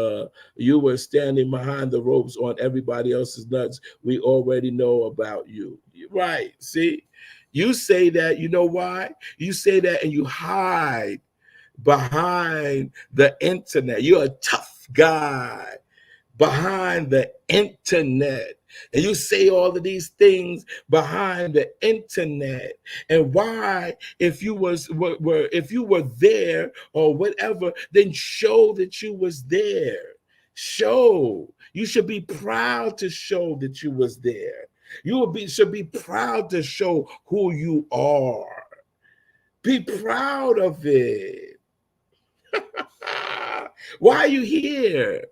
you were standing behind the ropes on everybody else's nuts. We already know about you. Right. See, you say that, you know why? You say that and you hide behind the internet. You're a tough guy behind the internet. And you say all of these things behind the internet. And why, if you were there or whatever, then show that you was there. Show. You should be proud to show that you was there. Should be proud to show who you are. Be proud of it. Why are you here?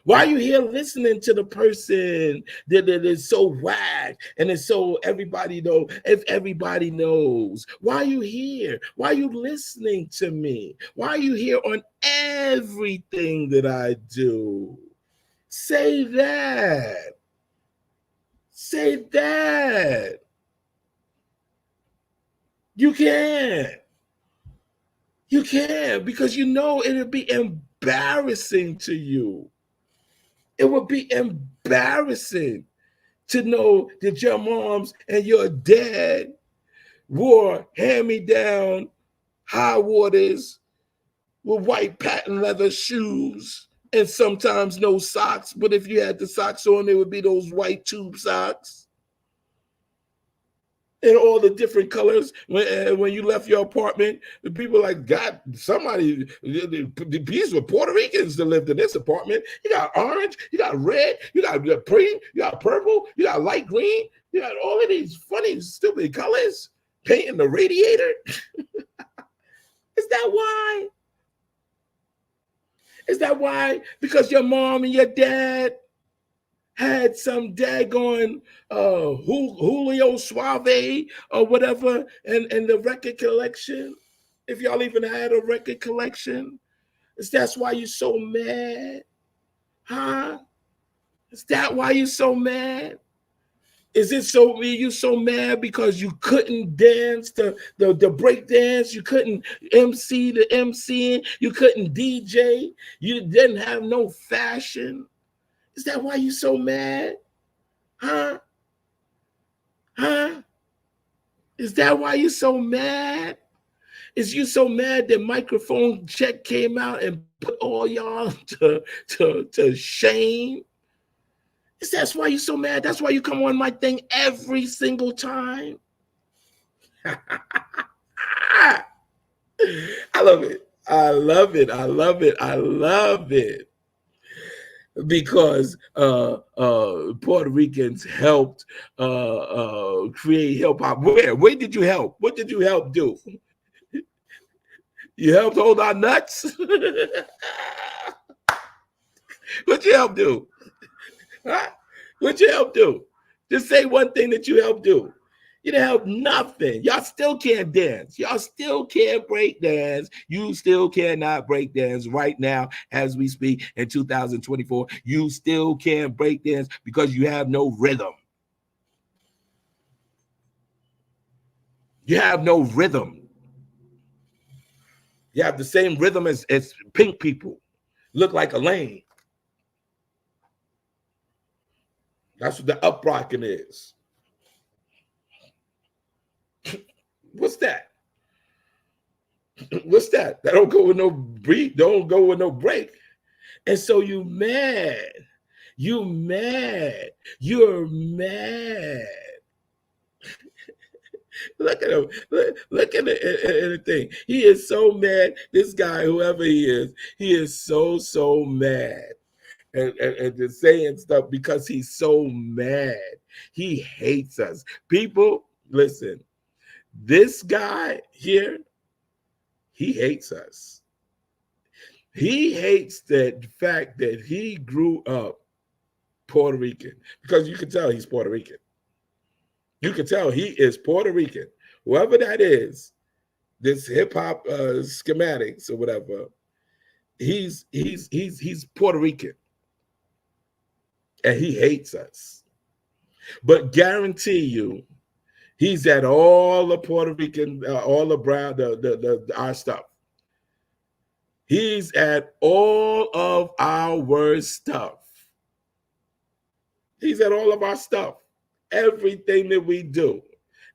Why are you here listening to the person that is so whack and it's so everybody know? If everybody knows, why are you here? Why are you listening to me? Why are you here on everything that I do? Say that. Say that. You can. You can, because you know it'll be embarrassing to you. It would be embarrassing to know that your moms and your dad wore hand-me-down high waters with white patent leather shoes and sometimes no socks. But if you had the socks on, they would be those white tube socks. In all the different colors. When you left your apartment, the people like, God, somebody, these were Puerto Ricans that lived in this apartment. You got orange, you got red, you got green, you got purple, you got light green, you got all of these funny, stupid colors painting the radiator. Is that why? Is that why? Because your mom and your dad had some daggone Julio Suave or whatever and the record collection, if y'all even had a record collection. That's why you're so mad? Huh? Is that why you're so mad? Is it so you so mad because you couldn't dance the break dance? You couldn't MC the MCing? You couldn't DJ? You didn't have no fashion? Is that why you so mad? Huh? Huh? Is that why you so mad? Is you so mad that microphone check came out and put all y'all to shame? Is that why you so mad? That's why you come on my thing every single time? I love it. I love it. I love it. I love it. Because Puerto Ricans helped create hip hop. Where did you help? What did you help do? You helped hold our nuts? What you help do? Huh? What you help do? Just say one thing that you helped do. You didn't help nothing. Y'all still can't dance. Y'all still can't break dance. You still cannot break dance right now as we speak in 2024. You still can't break dance because you have no rhythm. You have no rhythm. You have the same rhythm as pink people. Look like a lane. That's what the up rocking is. What's that? What's that? That don't go with no break. Don't go with no break. And so you mad. You mad. You're mad. Look at him. Look at the thing. He is so mad. This guy, whoever he is so mad. And just saying stuff because he's so mad. He hates us. People, listen, this guy here, he hates us. He hates the fact that he grew up Puerto Rican because you can tell he's Puerto Rican. You can tell he is Puerto Rican. Whoever that is, this hip hop schematics or whatever, he's Puerto Rican, and he hates us. But guarantee you, he's at all the Puerto Rican, all the brown, our stuff. He's at all of our stuff. He's at all of our stuff. Everything that we do.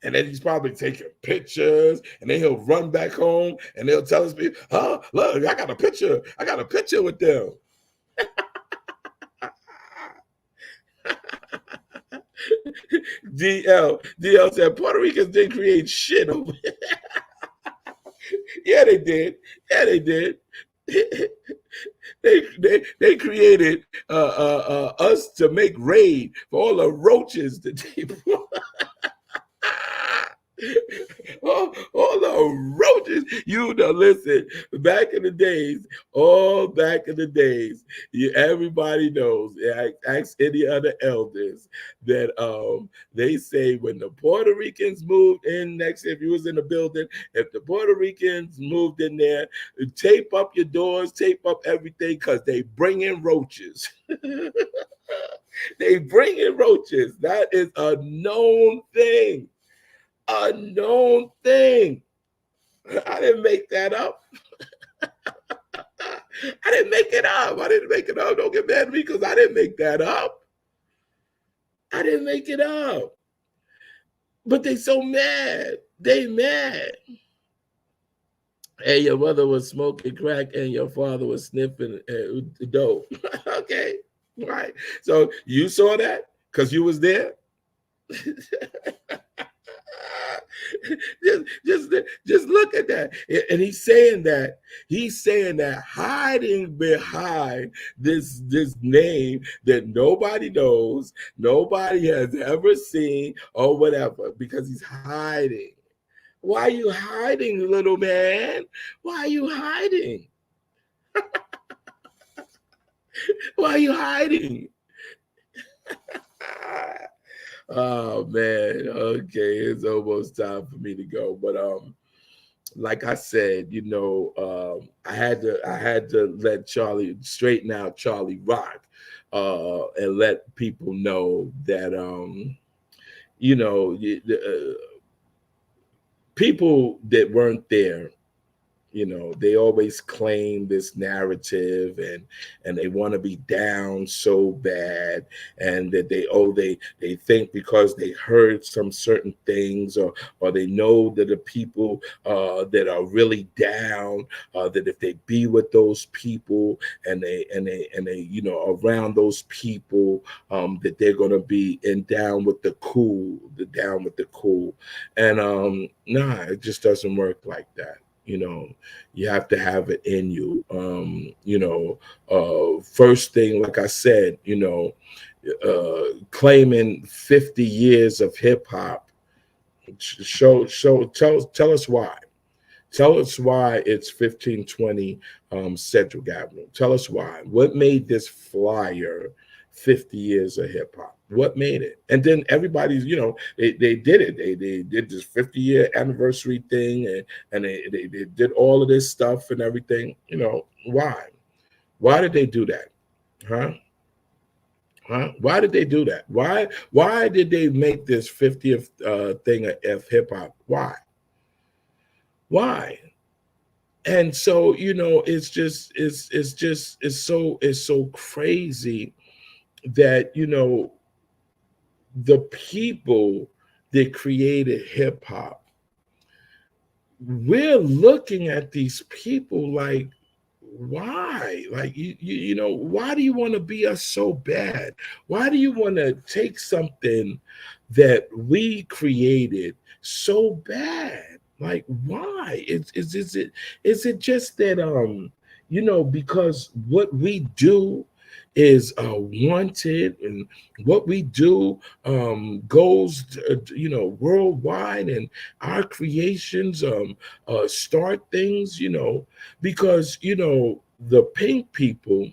And then he's probably taking pictures, and then he'll run back home and he'll tell us, oh, look, I got a picture. I got a picture with them. DL said Puerto Ricans didn't create shit over here. Yeah, they did. Yeah, they did. They created us to make raid for all the roaches that they brought. all the roaches. You know, listen, back in the days, everybody knows. Ask any other elders that they say when the Puerto Ricans moved in next, if you was in the building, if the Puerto Ricans moved in there, tape up your doors, tape up everything, because they bring in roaches. They bring in roaches. That is a known thing. A known thing. I didn't make that up. I didn't make it up. Don't get mad at me because I didn't make that up. I didn't make it up. But they so mad. They mad. And your mother was smoking crack and your father was sniffing dope. Okay. Right. So you saw that because you was there. just look at that. And he's saying that hiding behind this name that nobody knows, nobody has ever seen or whatever, because he's hiding. Why are you hiding, little man? Why are you hiding? Why are you hiding? Oh man, okay, it's almost time for me to go. But like I said, you know, I had to let Cholly straighten out Cholly Rock, and let people know that you know, people that weren't there, you know, they always claim this narrative, and they want to be down so bad, and that they think because they heard some certain things, or they know that the people that are really down, that if they be with those people and they you know, around those people, that they're going to be down with the cool, and nah, it just doesn't work like that. You know, you have to have it in you. You know, first thing, like I said, you know, claiming 50 years of hip hop. Tell us why. Tell us why it's 1520 Sedgwick Avenue. Tell us why. What made this flyer 50 years of hip hop? What made it? And then everybody's, you know, they did it. They did this 50-year anniversary thing, and they did all of this stuff and everything. You know, why? Why did they do that? Huh? Huh? Why did they do that? Why did they make this 50th thing of hip hop? Why? And so, you know, it's so crazy that, you know, the people that created hip hop, we're looking at these people like, why? Like, why do you want to be us so bad? Why do you want to take something that we created so bad? Like, why? Is it just that because what we do is wanted, and what we do goes worldwide, and our creations start things, because the pink people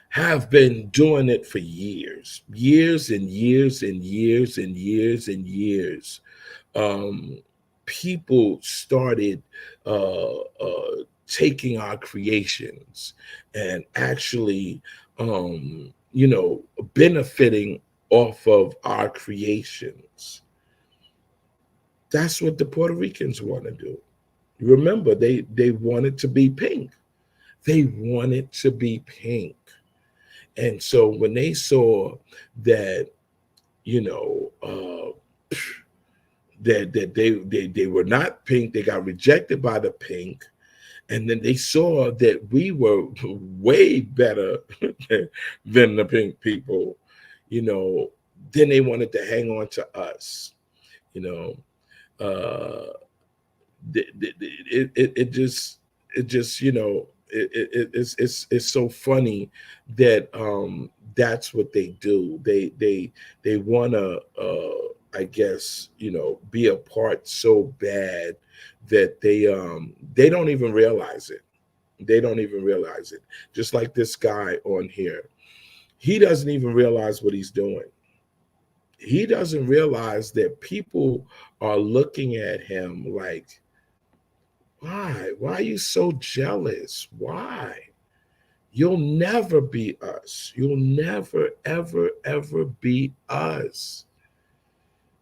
have been doing it for years and years and years and years and years. um, People started taking our creations and actually benefiting off of our creations. That's what the Puerto Ricans want to do. Remember, they wanted to be pink. They wanted to be pink. And so when they saw that, you know, that they were not pink, they got rejected by the pink, and then they saw that we were way better than the pink people, you know, then they wanted to hang on to us, you know. Uh, it just it's so funny that that's what they do. They want to I guess be a part so bad that they don't even realize it. They don't even realize it. Just like this guy on here, he doesn't even realize what he's doing. He doesn't realize that people are looking at him like, why are you so jealous? Why? You'll never be us. You'll never, ever, ever be us.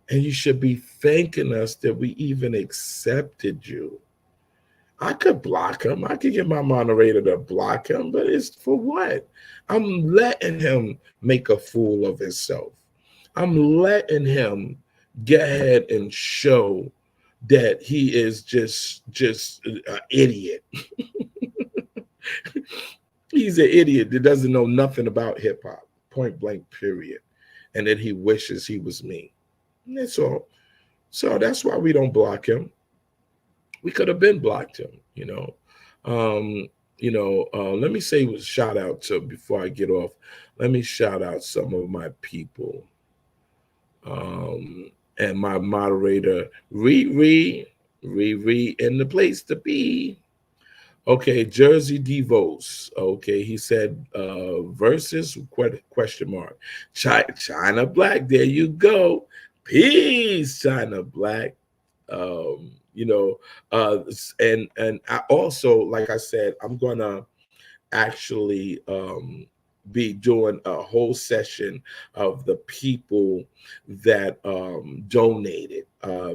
And you should be thanking us that we even accepted you. I could block him. I could get my moderator to block him, but it's for what? I'm letting him make a fool of himself. I'm letting him get ahead and show that he is just an idiot. He's an idiot that doesn't know nothing about hip hop, point blank, period. And that he wishes he was me. And that's all. So that's why we don't block him. We could have been blocked him. Let me say shout out to, before I get off, let me shout out some of my people. And my moderator, Riri in the place to be. Okay, Jersey Devos. Okay, he said versus question mark. China Black. There you go. Peace, China Black. Um, you know, and I also, like I said, I'm gonna actually be doing a whole session of the people that donated,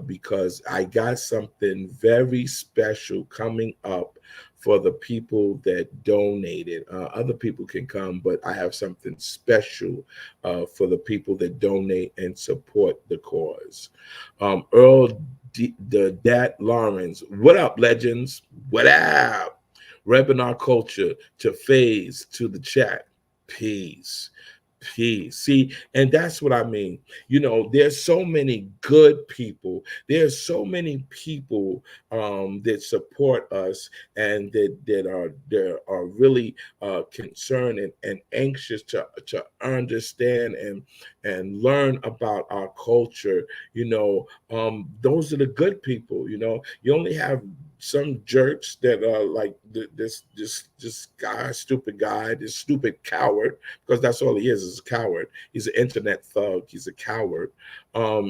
because I got something very special coming up for the people that donated. Other people can come, but I have something special for the people that donate and support the cause. Earl the Dat Lawrence, what up, legends? What up? Repping our culture to phase to the chat. Peace. Peace. See, and that's what I mean. There's so many good people. There's so many people that support us, and that are really concerned and anxious to understand and learn about our culture. Those are the good people. You only have some jerks that are like this guy, stupid guy, this stupid coward, because that's all he is a coward. He's an internet thug. He's a coward. I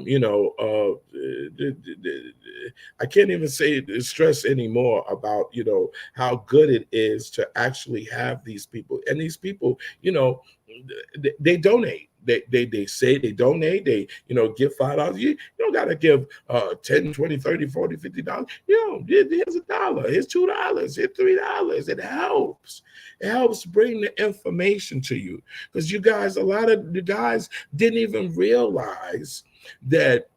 can't even say stress anymore about how good it is to actually have these people, and these people, they donate. They say they donate. They give $5. You don't gotta give 10, 20, 30, 40, $50. Here's $1, here's $2, here's $3. It helps. It helps bring the information to you, because you guys, a lot of the guys didn't even realize that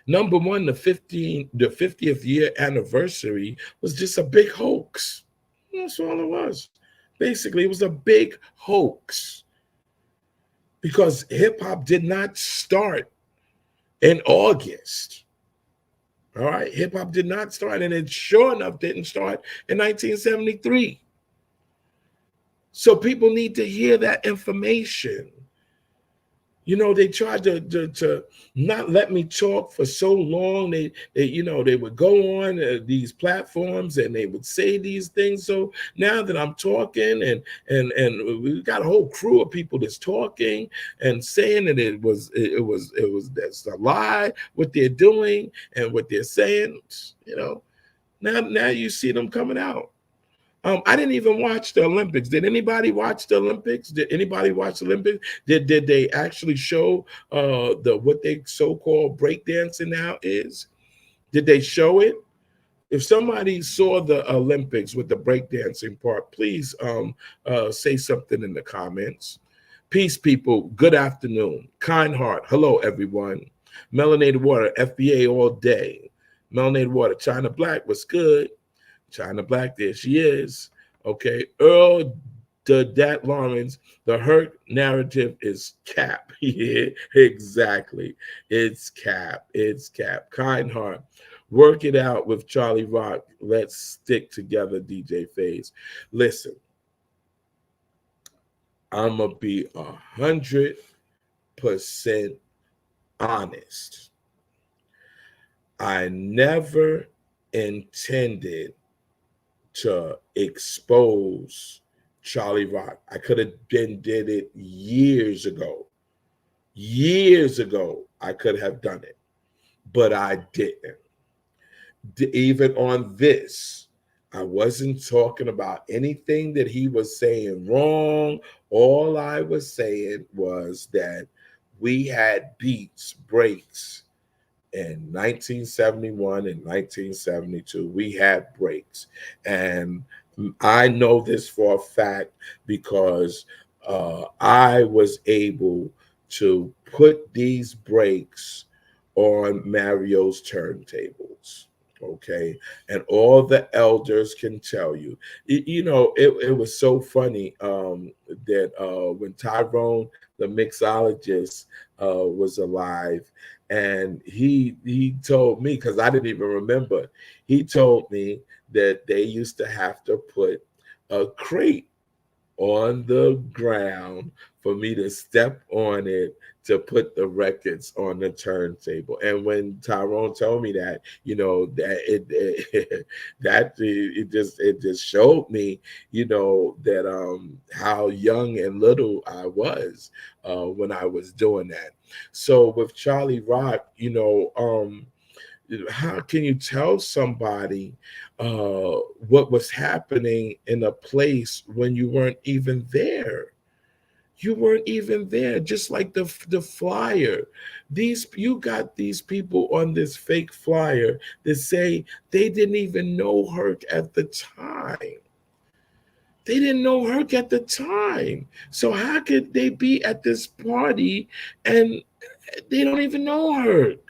Number one, the 50th year anniversary was just a big hoax. That's all it was. Basically, it was a big hoax because hip hop did not start in August. All right, hip hop did not start, and it sure enough didn't start in 1973. So people need to hear that information. You know, they tried to not let me talk for so long. They would go on these platforms and they would say these things. So now that I'm talking and we got a whole crew of people that's talking and saying that that's a lie what they're doing and what they're saying. You know, now you see them coming out. I didn't even watch the Olympics. Did anybody watch the Olympics? Did anybody watch the Olympics? Did they actually show the what they so-called breakdancing now is? Did they show it? If somebody saw the Olympics with the breakdancing part, please say something in the comments. Peace, people. Good afternoon. Kind heart. Hello, everyone. Melanated Water, FBA all day. Melanated Water, China Black, what's good? China Black, there she is. Okay, Earl Dat Lawrence, the hurt narrative is cap. Yeah, exactly. It's cap. It's cap. Kind heart. Work it out with Charlie Rock. Let's stick together, DJ Faze. Listen, I'm gonna be 100% honest. I never intended to expose Charlie Rock. I could have did it years ago. Years ago, I could have done it, but I didn't. Even on this, I wasn't talking about anything that he was saying wrong. All I was saying was that we had beats, breaks, in 1971 and 1972, we had breaks. And I know this for a fact because I was able to put these breaks on Mario's turntables. Okay. And all the elders can tell you, it was so funny that when Tyrone, the mixologist, was alive, and he told me, because I didn't even remember, he told me that they used to have to put a crate on the ground for me to step on it to put the records on the turntable. And when Tyrone told me that, that it just showed me, that how young and little I was when I was doing that. So with Charlie Rock, how can you tell somebody what was happening in a place when you weren't even there? You weren't even there. Just like the flyer, you got these people on this fake flyer that say they didn't even know Herc at the time. They didn't know Herc at the time. So how could they be at this party and they don't even know Herc?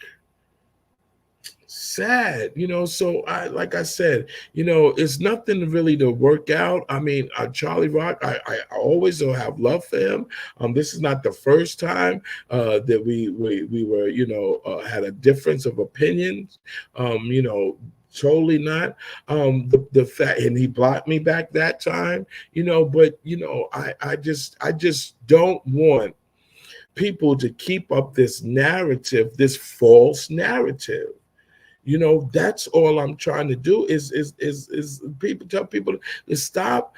Sad, so like I said, it's nothing really to work out. I mean, Charlie Rock, I always will have love for him. This is not the first time that we were, had a difference of opinions. Totally not. The fact, and he blocked me back that time, but I just don't want people to keep up this narrative, this false narrative. That's all I'm trying to do is people tell people to stop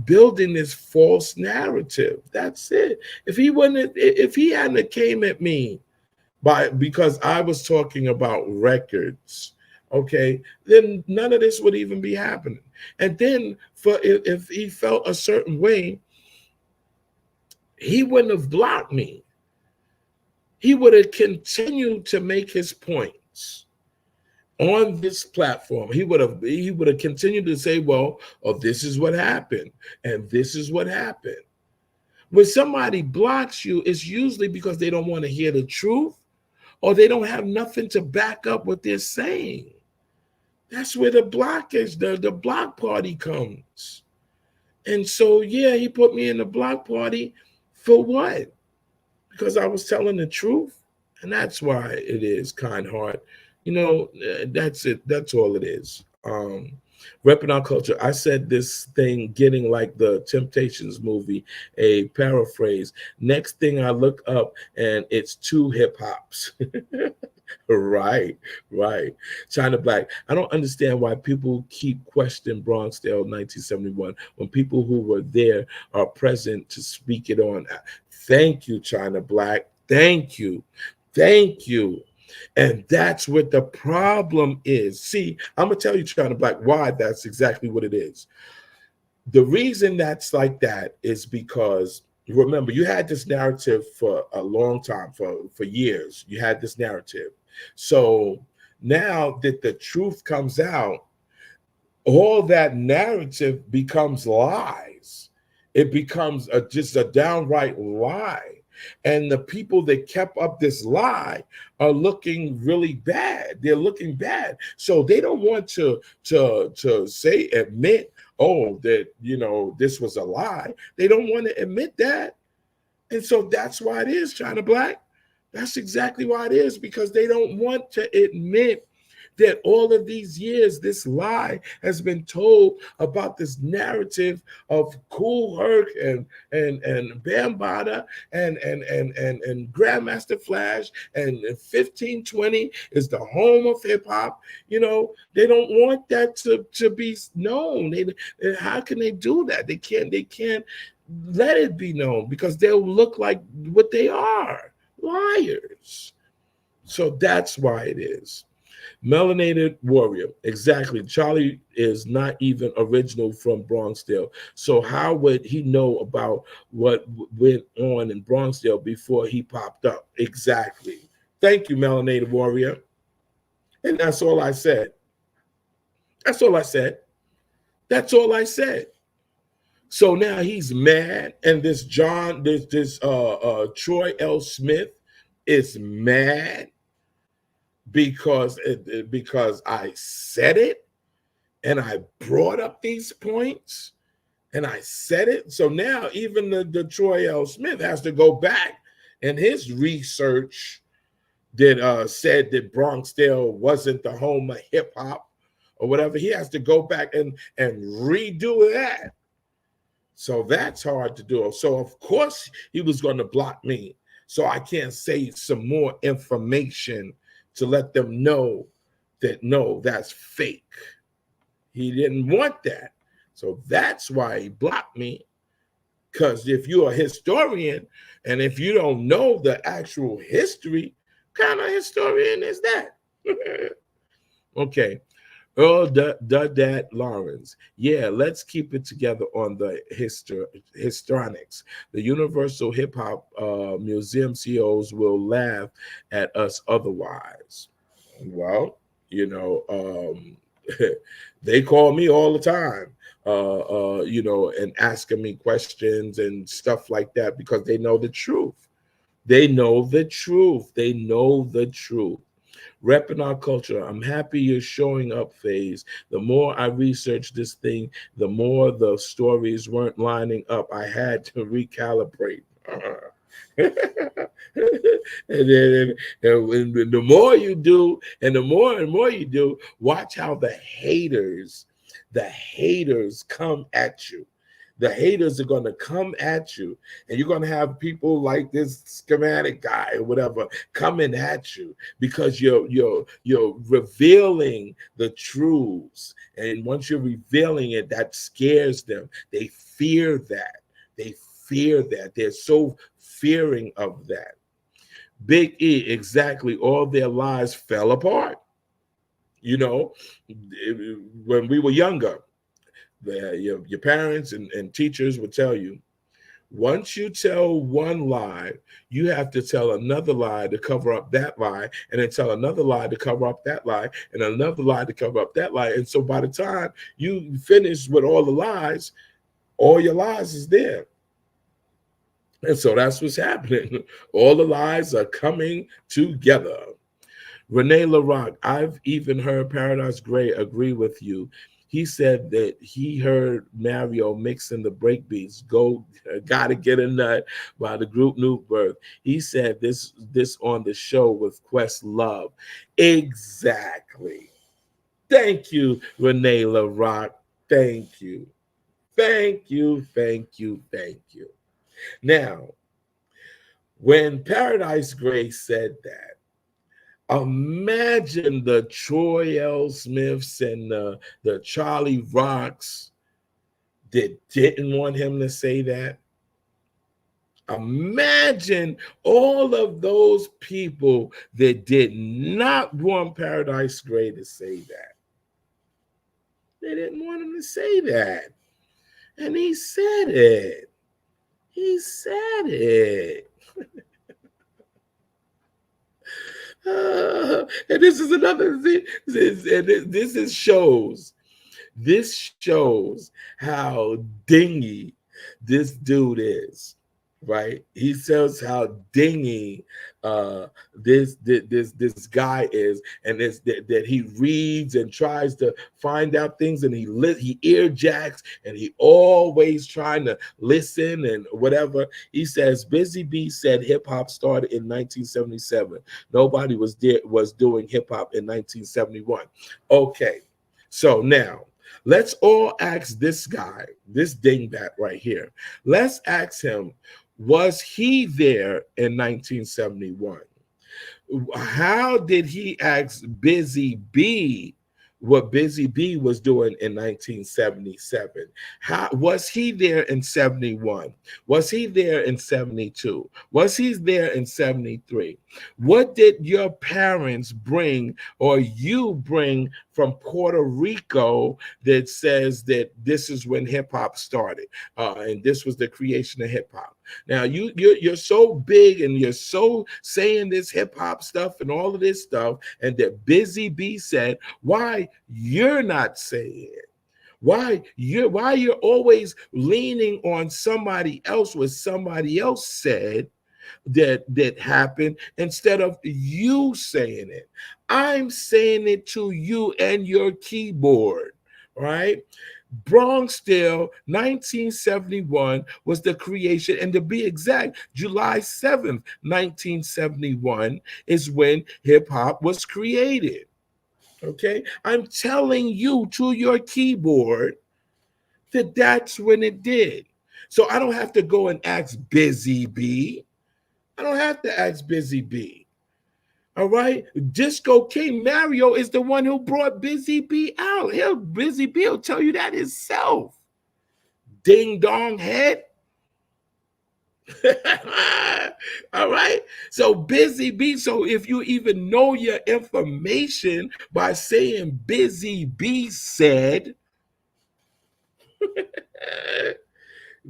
building this false narrative. That's it. If he hadn't came at me because I was talking about records, okay, then none of this would even be happening. And then if he felt a certain way, he wouldn't have blocked me. He would have continued to make his points on this platform. He would have continued to say, well, this is what happened, and this is what happened. When somebody blocks you, it's usually because they don't want to hear the truth, or they don't have nothing to back up what they're saying. That's where the block is. The block party comes. And so, yeah, he put me in the block party for what? Because I was telling the truth. And that's why it is, kind heart. That's it. That's all it is. Repping our culture. I said this thing getting like the Temptations movie, a paraphrase. Next thing I look up and it's two hip hops. Right. China Black. I don't understand why people keep questioning Bronxdale 1971 when people who were there are present to speak it on. Thank you, China Black. Thank you. And that's what the problem is. See, I'm going to tell you, China Black, why that's exactly what it is. The reason that's like that is because, remember, you had this narrative for a long time, for years. You had this narrative. So now that the truth comes out, all that narrative becomes lies. It becomes just a downright lie. And the people that kept up this lie are looking really bad. They're looking bad. So they don't want to admit, oh, that, this was a lie. They don't want to admit that. And so that's why it is, China Black. That's exactly why it is, because they don't want to admit that all of these years, this lie has been told about this narrative of Kool Herc and Bambaataa and Grandmaster Flash and 1520 is the home of hip hop. They don't want that to be known. How can they do that? They can't let it be known, because they'll look like what they are, liars. So that's why it is. Melanated Warrior. Exactly. Cholly is not even original from Bronxdale. So how would he know about what went on in Bronxdale before he popped up? Exactly. Thank you, Melanated Warrior. And that's all I said. That's all I said. So now he's mad, and this Troy L. Smith is mad because I said it and I brought up these points and I said it. So now even the Troy L. Smith has to go back and his research that said that Bronxdale wasn't the home of hip hop or whatever. He has to go back and redo that. So that's hard to do. So of course he was going to block me, so I can't say some more information to let them know that, no, that's fake. He didn't want that. So that's why he blocked me. Because if you're a historian and if you don't know the actual history, what kind of historian is that? Okay. Earl Dad Lawrence. Yeah, let's keep it together on the histrionics. The Universal Hip Hop Museum CEOs will laugh at us otherwise. Well, they call me all the time, and asking me questions and stuff like that, because they know the truth. Repping our culture. I'm happy you're showing up, Phase. The more I researched this thing, the more the stories weren't lining up. I had to recalibrate. And the more you do, and the more you do, watch how the haters come at you. The haters are going to come at you, and you're going to have people like this schematic guy or whatever coming at you because you're revealing the truths. And once you're revealing it, that scares them. They fear that. They're so fearing of that. Big E, exactly. All their lives fell apart. When we were younger, your parents and teachers would tell you, once you tell one lie, you have to tell another lie to cover up that lie, and then tell another lie to cover up that lie, and another lie to cover up that lie. And so by the time you finish with all the lies, all your lies is there. And so that's what's happening. All the lies are coming together. Renee LaRock, I've even heard Paradise Gray agree with you. He said that he heard Mario mixing the breakbeats. Go, gotta get a nut by the group New Birth. He said this on the show with Quest Love. Exactly. Thank you, Renee LaRock. Thank you. Thank you. Thank you. Thank you. Now, when Paradise Gray said that, imagine the Troy L. Smiths and the Charlie Rocks that didn't want him to say that. Imagine all of those people that did not want Paradise Gray to say that. They didn't want him to say that. And he said it. He said it. And this is another thing. This shows how dingy this dude is, right? He shows how dingy this guy is, and that he reads and tries to find out things, and he earjacks, and he always trying to listen and whatever. He says Busy Bee said hip hop started in 1977. Nobody was doing hip hop in 1971. Okay, so now let's all ask this guy, this dingbat right here. Let's ask him, was he there in 1971? How did he ask Busy Bee what Busy Bee was doing in 1977? How was he there in 71? Was he there in 72? Was he there in 73? What did your parents bring or you bring from Puerto Rico that says that this is when hip hop started and this was the creation of hip hop? Now you're so big and you're so saying this hip hop stuff and all of this stuff, and that Busy Bee said, why you're not saying it? Why you're always leaning on somebody else, what somebody else said that happened, instead of you saying it? I'm saying it to you and your keyboard, right? Bronxdale, 1971 was the creation, and to be exact, July 7th, 1971 is when hip hop was created. Okay, I'm telling you to your keyboard that that's when it did. So I don't have to go and ask Busy Bee. I don't have to ask Busy Bee. All right, Disco King Mario is the one who brought Busy Bee out. Busy Bee will tell you that himself. Ding dong head. All right. So Busy Bee. So if you even know your information by saying Busy Bee said,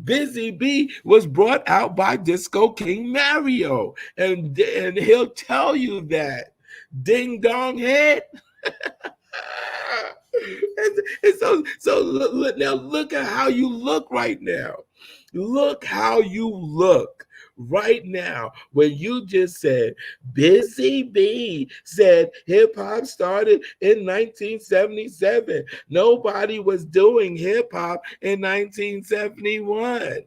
Busy Bee was brought out by Disco King Mario, and he'll tell you that. Ding dong head. And so now look at how you look right now. Look how you look right now when you just said Busy Bee said hip hop started in 1977. Nobody was doing hip hop in 1971.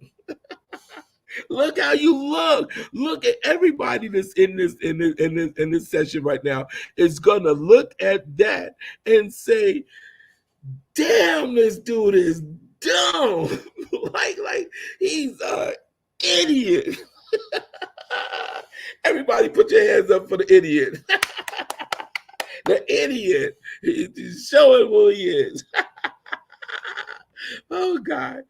Look how you look. Look at everybody that's in this session right now is gonna look at that and say, damn, this dude is dumb. like he's an idiot. Everybody put your hands up for the idiot. The idiot. He's showing who he is. Oh God.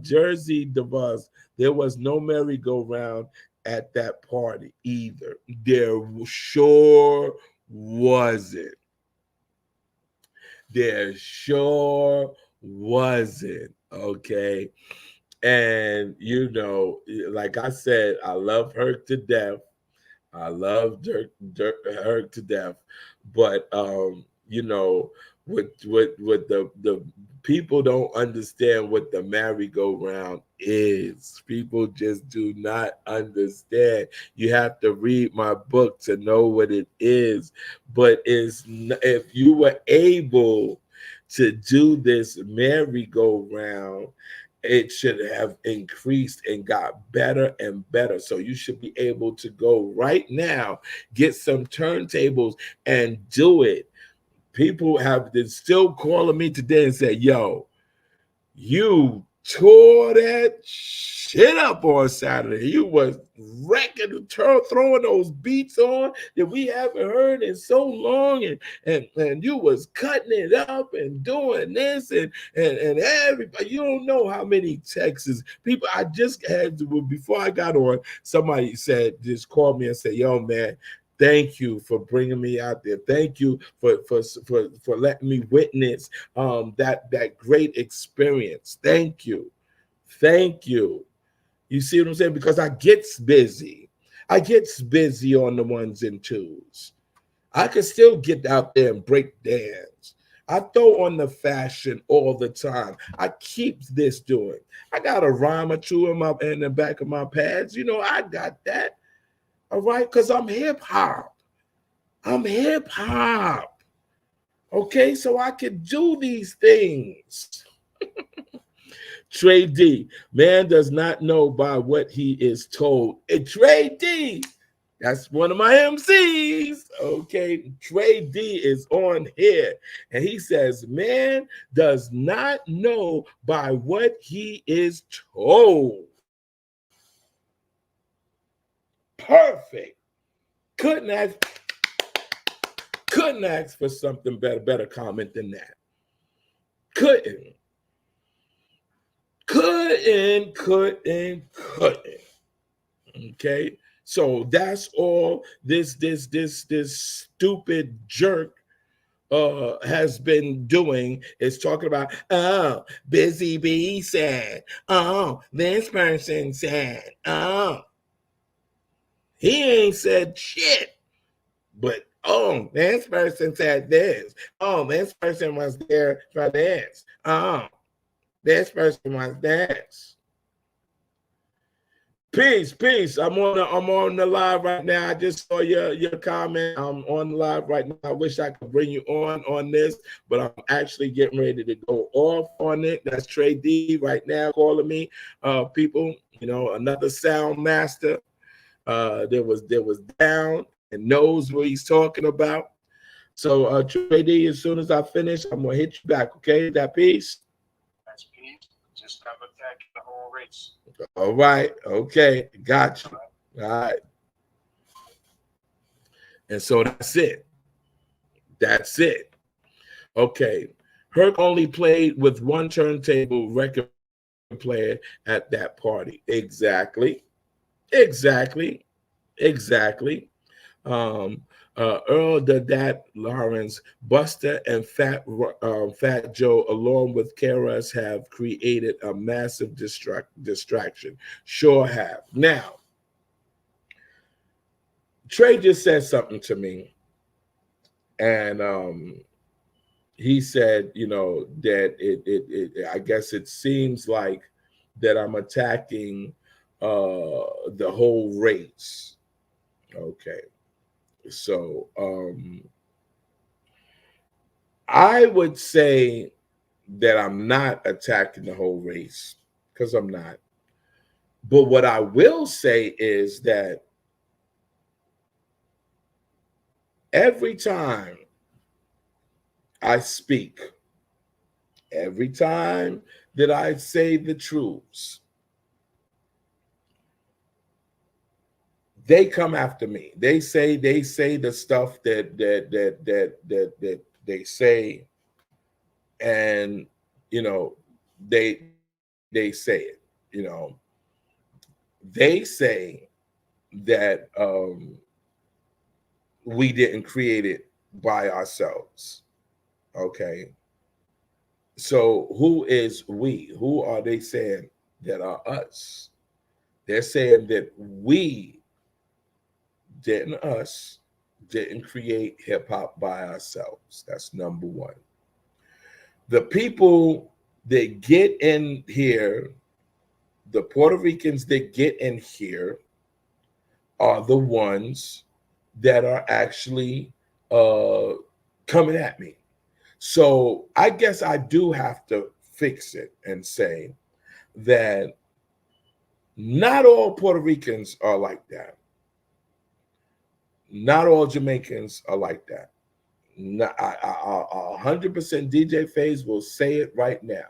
Jersey DeVos, there was no merry-go-round at that party either. There sure wasn't. There sure wasn't. Okay. And like I said, I love her to death. I love her to death. But you know, with the people don't understand what the merry-go-round is. People just do not understand. You have to read my book to know what it is. But if you were able to do this merry-go-round, it should have increased and got better and better. So you should be able to go right now, get some turntables and do it. People have been still calling me today and say, yo, you tore that shit up on Saturday. You was wrecking, throwing those beats on that we haven't heard in so long, and you was cutting it up and doing this and everybody. You don't know how many texts people. I just had to, before I got on, somebody just called me and said, yo, man, thank you for bringing me out there. Thank you for letting me witness that great experience. Thank you. Thank you. You see what I'm saying? Because I gets busy. I gets busy on the ones and twos. I can still get out there and break dance. I throw on the fashion all the time. I keep this doing. I got a rhyme or two in the back of my pads. You know, I got that. All right, because I'm hip hop. I'm hip hop. Okay, so I can do these things. Trey D, man does not know by what he is told. And Trey D, that's one of my MCs. Okay, Trey D is on here. And he says, man does not know by what he is told. Perfect. Couldn't ask for something better comment than that. Couldn't. Okay, so that's all this stupid jerk has been doing, is talking about, oh, Busy Bee said, oh, this person said, oh, he ain't said shit. But oh, this person said this. Oh, this person was there for this. Oh, this person was this. Peace. I'm on the live right now. I just saw your comment. I'm on the live right now. I wish I could bring you on this, but I'm actually getting ready to go off on it. That's Trey D right now calling me. People, you know, another sound master. There was down and knows what he's talking about. So Trey D, as soon as I finish, I'm gonna hit you back. Okay, that piece. That's peace. Just have attack the whole race. All right. Okay. Got you. All right. And so that's it. That's it. Okay. Herc only played with one turntable record player at that party. Exactly. Earl the Dat Lawrence, Buster, and Fat Joe, along with KRS, have created a massive distraction. Sure have. Now, Trey just said something to me, and he said, you know, that it I guess it seems like that I'm attacking the whole race. Okay. So I would say that I'm not attacking the whole race, because I'm not. But what I will say is that every time I speak, every time that I say the truths, they come after me. They say the stuff that they say, and you know, they say it. You know, they say that we didn't create it by ourselves. Okay, so who is we? Who are they saying that are us? They're saying that we didn't us. didn't create hip hop by ourselves. That's number one. The people that get in here, the Puerto Ricans that get in here, are the ones that are actually uh, coming at me. So I guess I do have to fix it and say that not all Puerto Ricans are like that. Not all Jamaicans are like that. 100% DJ Faze will say it right now.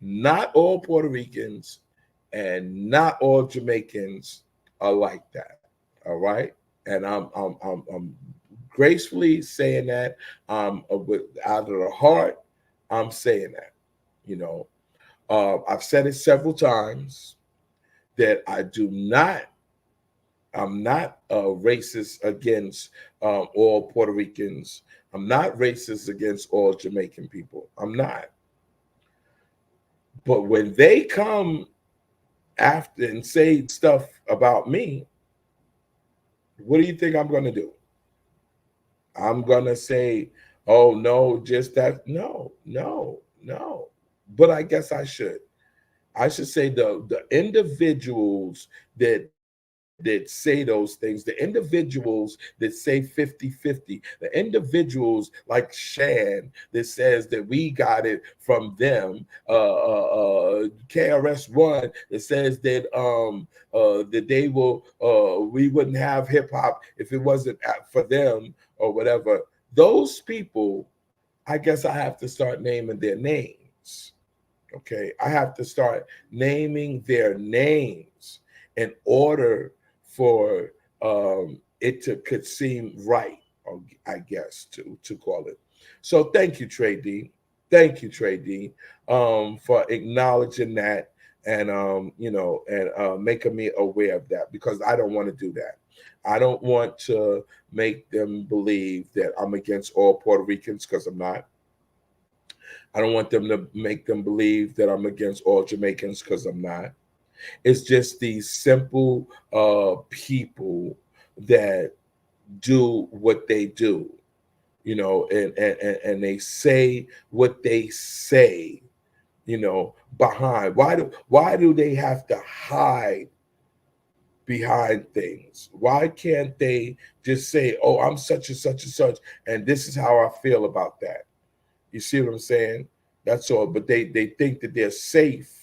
Not all Puerto Ricans and not all Jamaicans are like that. All right, and I'm gracefully saying that, with out of the heart. I'm saying that. You know, I've said it several times that I'm not racist against all Puerto Ricans. I'm not racist against all Jamaican people. I'm not. But when they come after and say stuff about me, what do you think I'm going to do? I'm going to say, oh, no, just that. No, no, no. But I guess I should. I should say the individuals that say those things, the individuals that say 50-50, the individuals like Shan that says that we got it from them, KRS-One that says that they will we wouldn't have hip hop if it wasn't for them or whatever. Those people, I guess I have to start naming their names. Okay, I have to start naming their names in order for it to could seem right, or I guess to call it. So thank you, Trey D. Thank you, Trey D, for acknowledging that and making me aware of that, because I don't want to do that. I don't want to make them believe that I'm against all Puerto Ricans, because I'm not. I don't want them to make them believe that I'm against all Jamaicans, because I'm not. It's just these simple people that do what they do, and they say what they say, behind. Why do they have to hide behind things? Why can't they just say, oh, I'm such and such and such, and this is how I feel about that? You see what I'm saying? That's all. But they think that they're safe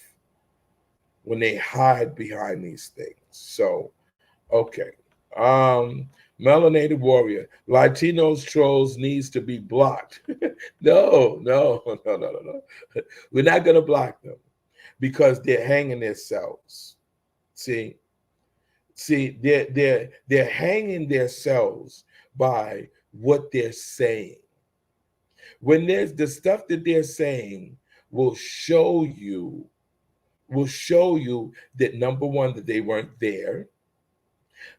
when they hide behind these things. So, okay. Melanated Warrior. Latinos trolls needs to be blocked. No. We're not gonna block them because they're hanging themselves. See, they're hanging themselves by what they're saying. When there's the stuff that they're saying will show you that, number one, that they weren't there.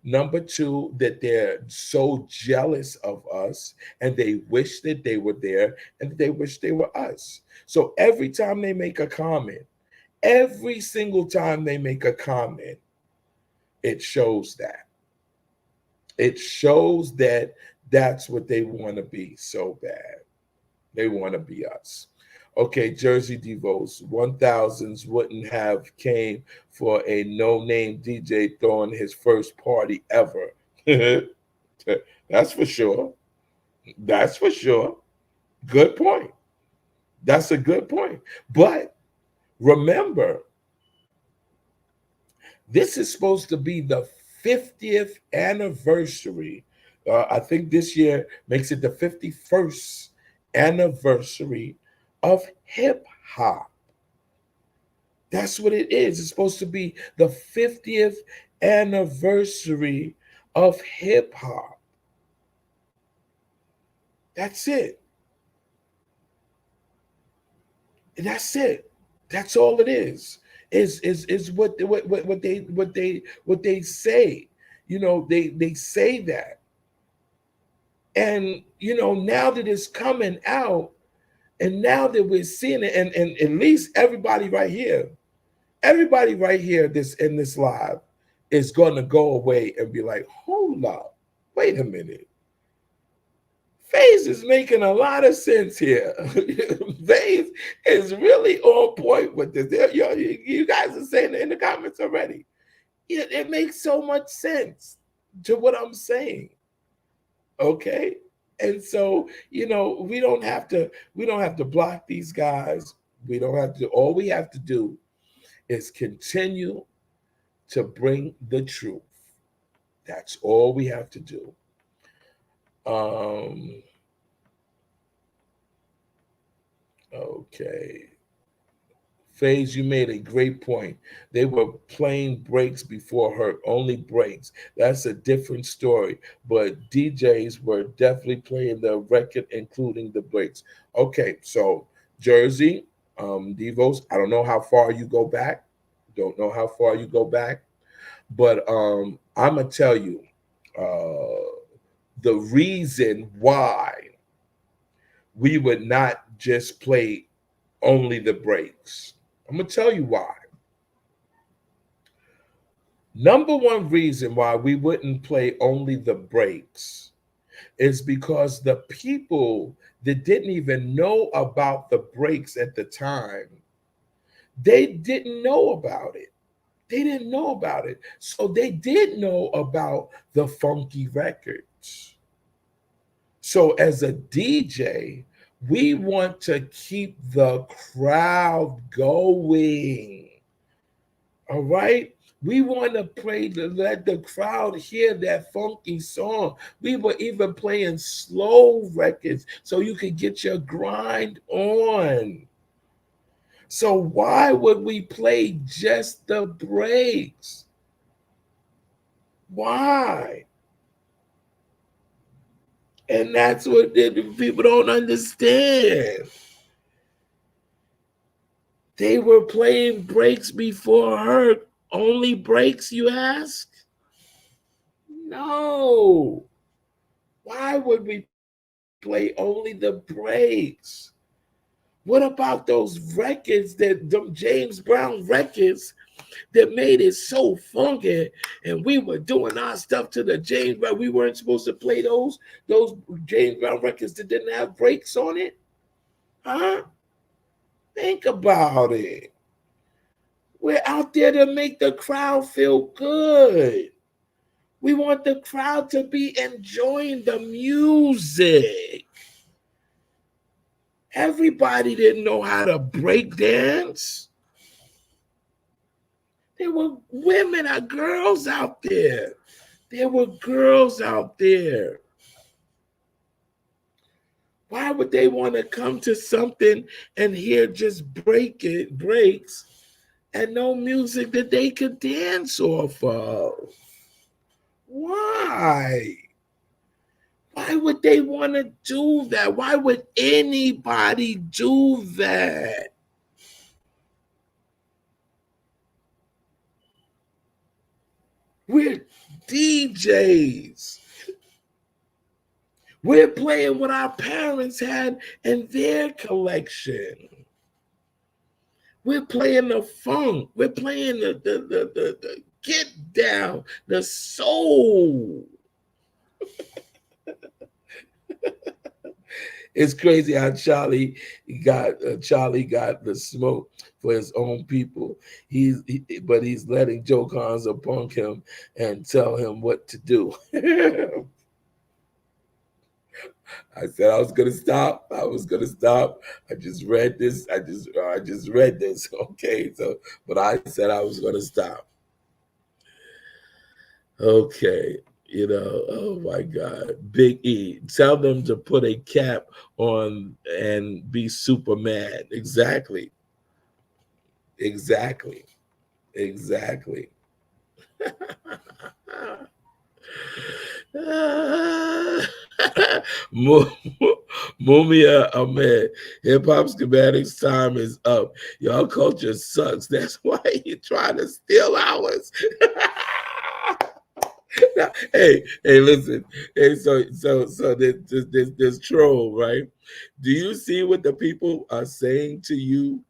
Number two, that they're so jealous of us and they wish that they were there and they wish they were us. So every time they make a comment, every single time they make a comment, it shows that. It shows that that's what they want to be so bad. They want to be us. Okay, Jersey Devos, 1000s wouldn't have came for a no-name DJ throwing his first party ever. That's for sure. That's for sure. Good point. That's a good point. But remember, this is supposed to be the 50th anniversary. I think this year makes it the 51st anniversary of hip hop. That's what it is. It's supposed to be the 50th anniversary of hip hop. That's it. That's it. That's all it is. Is what they say. They say that. And now that it's coming out, and now that we're seeing it, and at least everybody right here that's in this live is going to go away and be like, hold up, wait a minute. Faze is making a lot of sense here. Faze is really on point with this. You guys are saying it in the comments already. It makes so much sense to what I'm saying. Okay. And so, we don't have to block these guys. We don't have to, all we have to do is continue to bring the truth. That's all we have to do. Okay. Faze, you made a great point. They were playing breaks before her, only breaks. That's a different story. But DJs were definitely playing the record, including the breaks. Okay, so Jersey, Devos, I don't know how far you go back. Don't know how far you go back. But I'm going to tell you the reason why we would not just play only the breaks. I'm going to tell you why. Number one reason why we wouldn't play only the breaks is because the people that didn't even know about the breaks at the time, they didn't know about it. They didn't know about it. So they did know about the funky records. So as a DJ, we want to keep the crowd going. All right? We want to play to let the crowd hear that funky song. We were even playing slow records so you could get your grind on. So why would we play just the breaks? Why? And that's what people don't understand. They were playing breaks before her. Only breaks, you ask? No. Why would we play only the breaks? What about those records, them James Brown records that made it so funky, and we were doing our stuff to the James Brown? We weren't supposed to play those James Brown records that didn't have breaks on it? Huh? Think about it. We're out there to make the crowd feel good. We want the crowd to be enjoying the music. Everybody didn't know how to break dance. There were women or girls out there. There were girls out there. Why would they want to come to something and hear just breaks and no music that they could dance off of? Why? Why would they want to do that? Why would anybody do that? We're DJs. We're playing what our parents had in their collection. We're playing the funk. We're playing the get down, the soul. It's crazy how Cholly got the smoke for his own people. But he's letting Joe Conza punk him and tell him what to do. I said I was gonna stop. I just read this. I just read this. Okay, but I said I was gonna stop. Okay, oh my God, Big E, tell them to put a cap on and be super mad. Exactly. Mumia Ahmed, hip hop schematics time is up. Y'all culture sucks. That's why you're trying to steal ours. Now, hey, listen. Hey, so this troll, right? Do you see what the people are saying to you?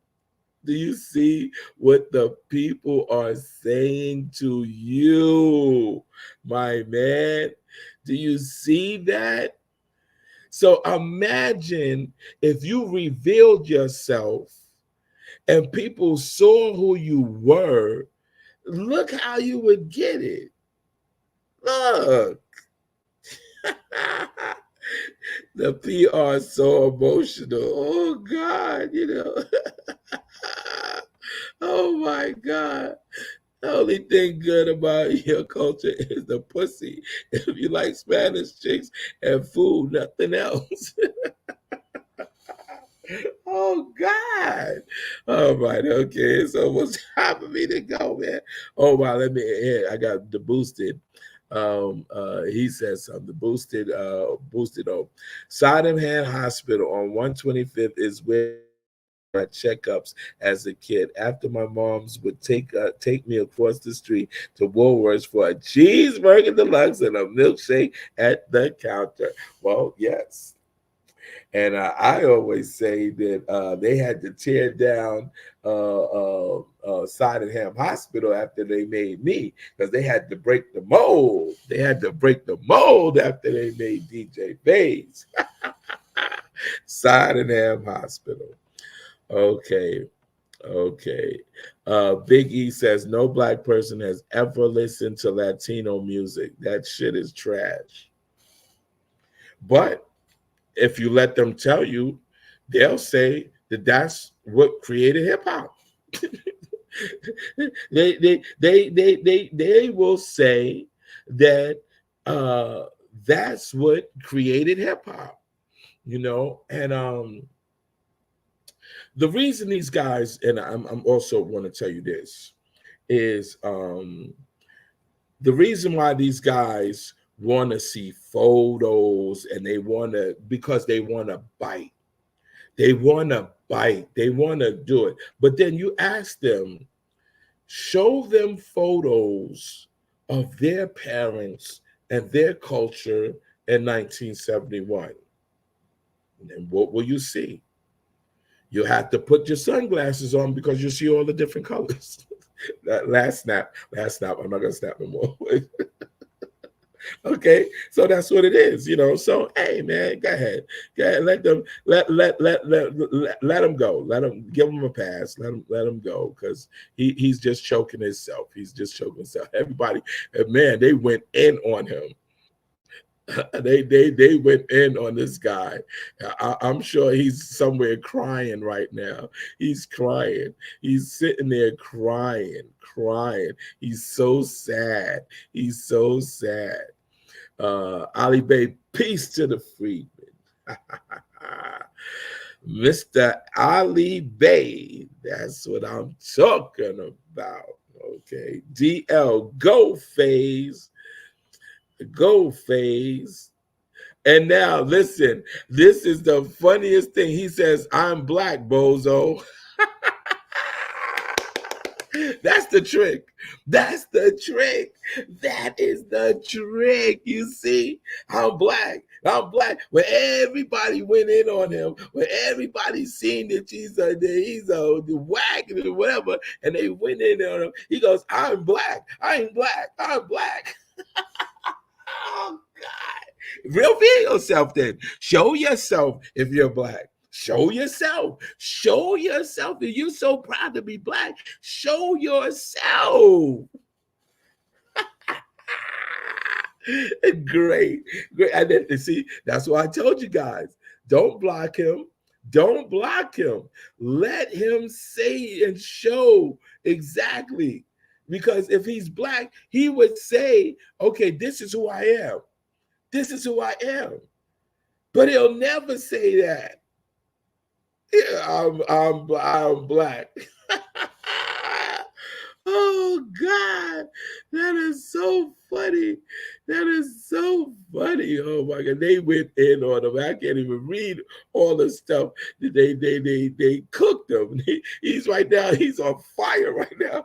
Do you see what the people are saying to you, my man? Do you see that? So imagine if you revealed yourself and people saw who you were, look how you would get it. Look. The PR is so emotional. Oh God, oh my God. The only thing good about your culture is the pussy. If you like Spanish chicks and food, nothing else. Oh God. All right, okay. It's almost time for me to go, man. Oh wow, let me I got the boosted. He says something. The boosted Sydenham Hospital on 125th is where my checkups as a kid. After my mom's would take me across the street to Woolworths for a cheeseburger deluxe and a milkshake at the counter. Well, yes. And I always say that they had to tear down Sydenham Hospital after they made me because they had to break the mold. They had to break the mold after they made DJ Faze. Sydenham Hospital. Okay. Okay. Big E says no black person has ever listened to Latino music. That shit is trash. But if you let them tell you, they'll say that that's what created hip hop. they will say that that's what created hip hop, and the reason these guys, and I'm also want to tell you this, is the reason why these guys want to see photos and because they want to bite. They want to bite. They want to do it. But then you ask them, show them photos of their parents and their culture in 1971. And what will you see? You have to put your sunglasses on because you see all the different colors. That last snap. I'm not gonna snap no more. Okay, so that's what it is, So hey, man, go ahead. Let them let him go. Let him give him a pass. Let him go because he's just choking himself. He's just choking himself. Everybody, man, they went in on him. They went in on this guy. I'm sure he's somewhere crying right now. He's crying. He's sitting there crying. He's so sad. He's so sad. Ali Bay, peace to the freedmen. Mr. Ali Bay, that's what I'm talking about. Okay. DL, go Faze. Go Faze. And now listen, this is the funniest thing. He says, I'm black, bozo. That's the trick. That's the trick. That is the trick. You see, I'm black. When everybody went in on him, when everybody seen that he's a whack and whatever, and they went in on him, he goes, I'm black. I'm black. I'm black. Oh, God. Reveal yourself then. Show yourself if you're black. Show yourself. Show yourself. If you're so proud to be black, show yourself. Great. And then, see, that's why I told you guys, don't block him. Don't block him. Let him say and show exactly. Because if he's black, he would say, okay, this is who I am. This is who I am. But he'll never say that. Yeah, I'm black. Oh God, that is so funny. That is so funny. Oh my God, they went in on him. I can't even read all the stuff that they cooked him. He's right now. He's on fire right now.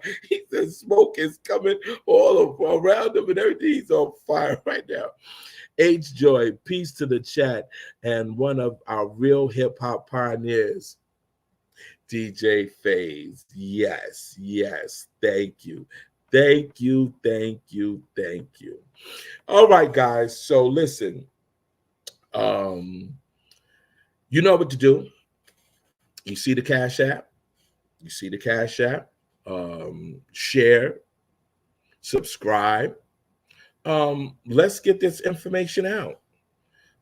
The smoke is coming all around him and everything. He's on fire right now. H Joy, peace to the chat, and one of our real hip hop pioneers, DJ Faze. Yes, yes. Thank you. Thank you. All right, guys. So listen, Um, you know what to do. You see the Cash App. You see the Cash App. Share, subscribe. Let's get this information out.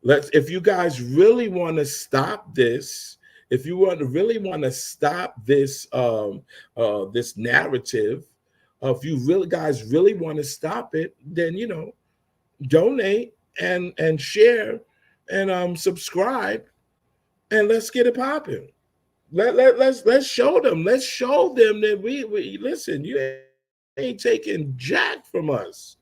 If you guys really want to stop this, if you really want to stop this this narrative, if you really guys really want to stop it, then donate and share and subscribe, and let's get it popping. Let's show them. Let's show them that we listen. You ain't taking jack from us.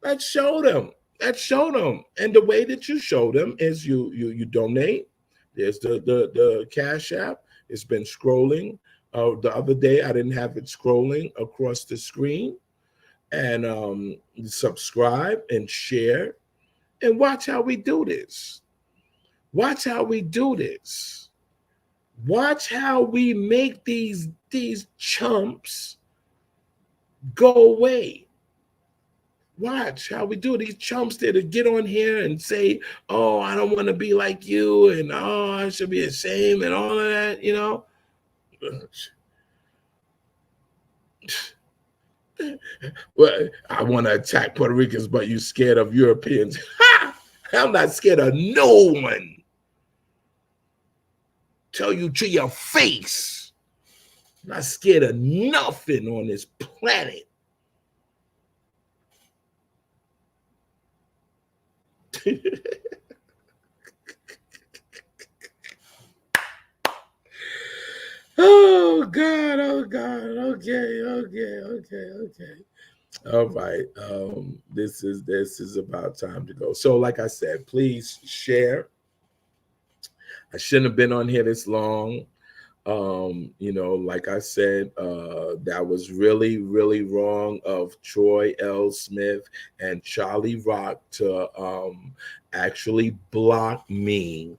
Let's show them. Let's show them. And the way that you show them is you donate. There's the Cash App. It's been scrolling. The other day I didn't have it scrolling across the screen. And subscribe and share and watch how we do this. Watch how we do this. Watch how we make these chumps go away. Watch how we do these chumps that get on here and say, oh, I don't want to be like you, and oh, I should be ashamed, and all of that, Well, I want to attack Puerto Ricans, but you're scared of Europeans. Ha! I'm not scared of no one. Tell you to your face. I'm not scared of nothing on this planet. Oh God, okay. All right. This is about time to go. So like I said, please share. I shouldn't have been on here this long. Like I said, that was really, really wrong of Troy L. Smith and Charlie Rock to actually block me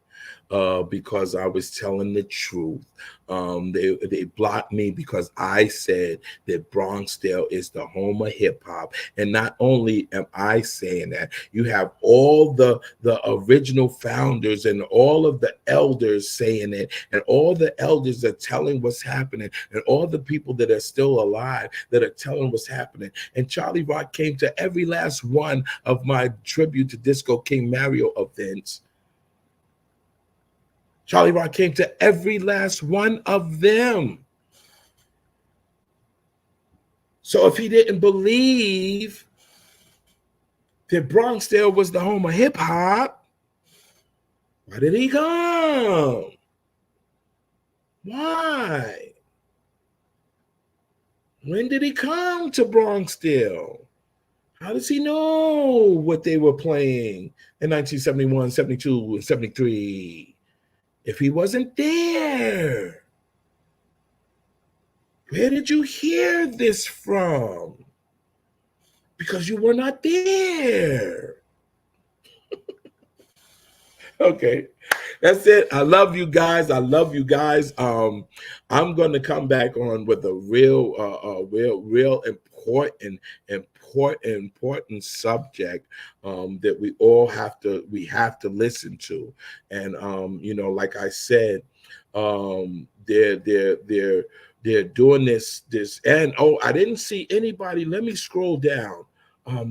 because I was telling the truth. They blocked me because I said that Bronxdale is the home of hip hop. And not only am I saying that, you have all the original founders and all of the elders saying it, and all the elders are telling what's happening, and all the people that are still alive that are telling what's happening. And Charlie Rock came to every last one of my tribute to Disco King Mario events. Charlie Rock came to every last one of them. So if he didn't believe that Bronxdale was the home of hip hop, why did he come? Why? When did he come to Bronxdale? How does he know what they were playing in 1971, 72, and 73? If he wasn't there, where did you hear this from? Because you were not there. Okay, that's it. I love you guys. I'm going to come back on with a real important subject that we have to listen to. And like I said, they're doing this and I didn't see anybody. Let me scroll down.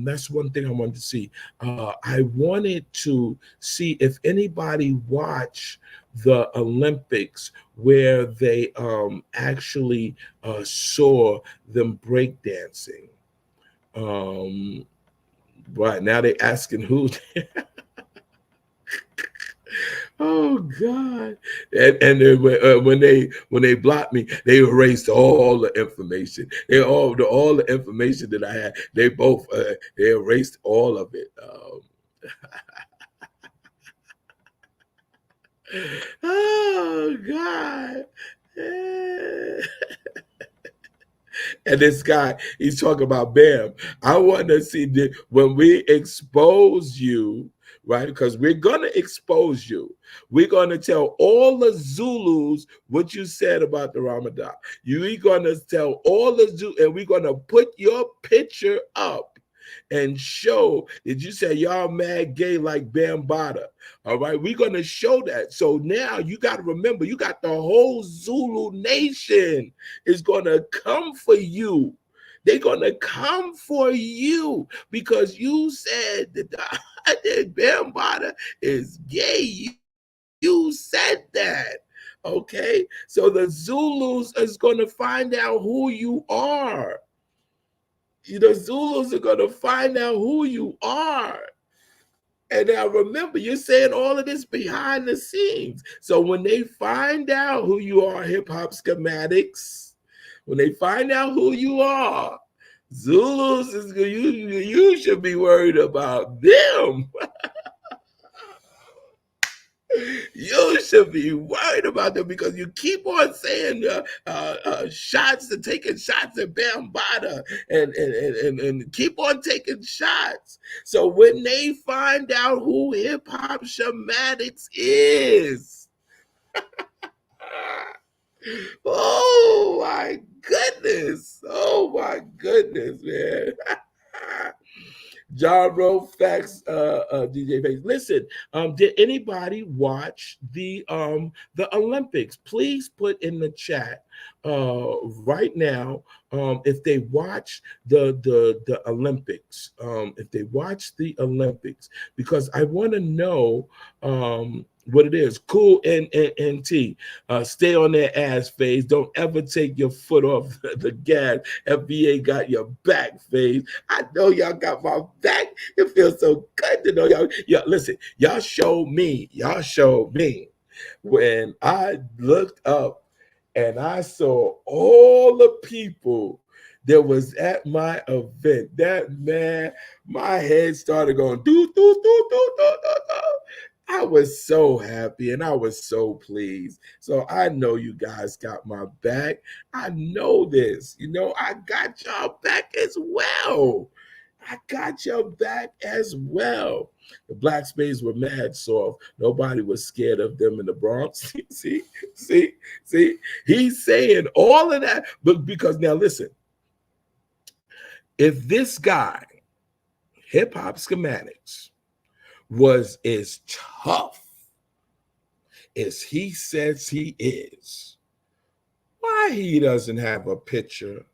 That's one thing I wanted to see. I wanted to see if anybody watched the Olympics where they actually saw them breakdancing. Right now they're asking who. Oh God! And then when they blocked me, they erased all the information. All the information that I had. They erased all of it. Oh God! And this guy, he's talking about Bam. I want to see when we expose you, right? Because we're going to expose you. We're going to tell all the Zulus what you said about the Ramadan. You're going to tell all the Zulus, and we're going to put your picture up. and show that you say y'all mad gay like Bambaataa. All right, we're going to show that. So now you got to remember, you got the whole Zulu nation is going to come for you. They're going to come for you because you said that that Bambaataa is gay. You said that. Okay, so the Zulus is going to find out who you are. The Zulus are going to find out who you are. And now remember, you're saying all of this behind the scenes. So when they find out who you are, hip hop schematics, when they find out who you are, Zulus is you should be worried about them. You should be worried about them because you keep on saying shots and taking shots at Bambaataa and keep on taking shots. So when they find out who hip hop schematics is, oh my goodness, man. John Rowe Facts, DJ Face. Listen, did anybody watch the Olympics? Please put in the chat right now if they watch the Olympics. If they watch the Olympics, because I want to know what it is. Cool NT. Stay on their ass, phase. Don't ever take your foot off the gas. FBA got your back, phase. I know y'all got my back. It feels so good to know y'all. Yeah, listen, y'all showed me when I looked up and I saw all the people that was at my event. That man, my head started going do, do, do, do, do, do, do. I was so happy and I was so pleased. So I know you guys got my back. I know this. I got y'all back as well. I got your back as well. The black spades were mad soft. Nobody was scared of them in the Bronx. see? He's saying all of that, but because now listen, if this guy, Hip Hop Schematics, was as tough as he says he is, why he doesn't have a picture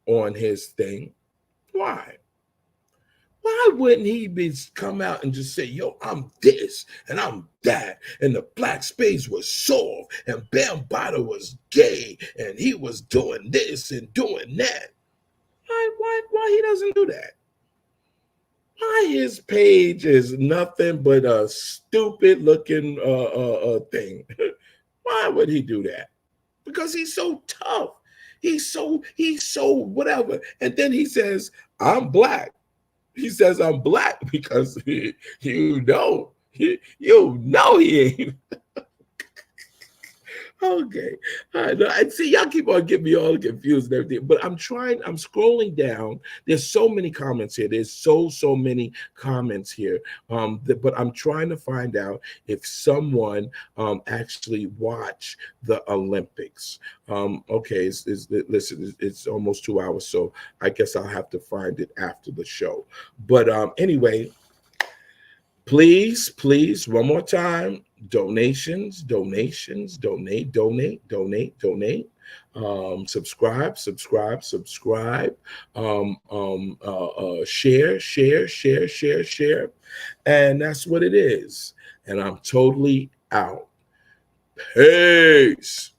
on his thing? Why wouldn't he come out and just say, yo, I'm this and I'm that, and the black space was soft and Bambaataa was gay and he was doing this and doing that? Why he doesn't do that? Why his page is nothing but a stupid looking thing? Why would he do that? Because he's so tough. He's so whatever. And then he says, I'm black. He says I'm black because you know he ain't. Okay. I see y'all keep on getting me all confused and everything, but I'm scrolling down. There's so many comments here. There's so many comments here. But I'm trying to find out if someone actually watched the Olympics. Okay, listen, it's almost 2 hours, so I guess I'll have to find it after the show. But anyway, please, one more time. Donations, donate. Subscribe. Share. And that's what it is. And I'm totally out. Peace.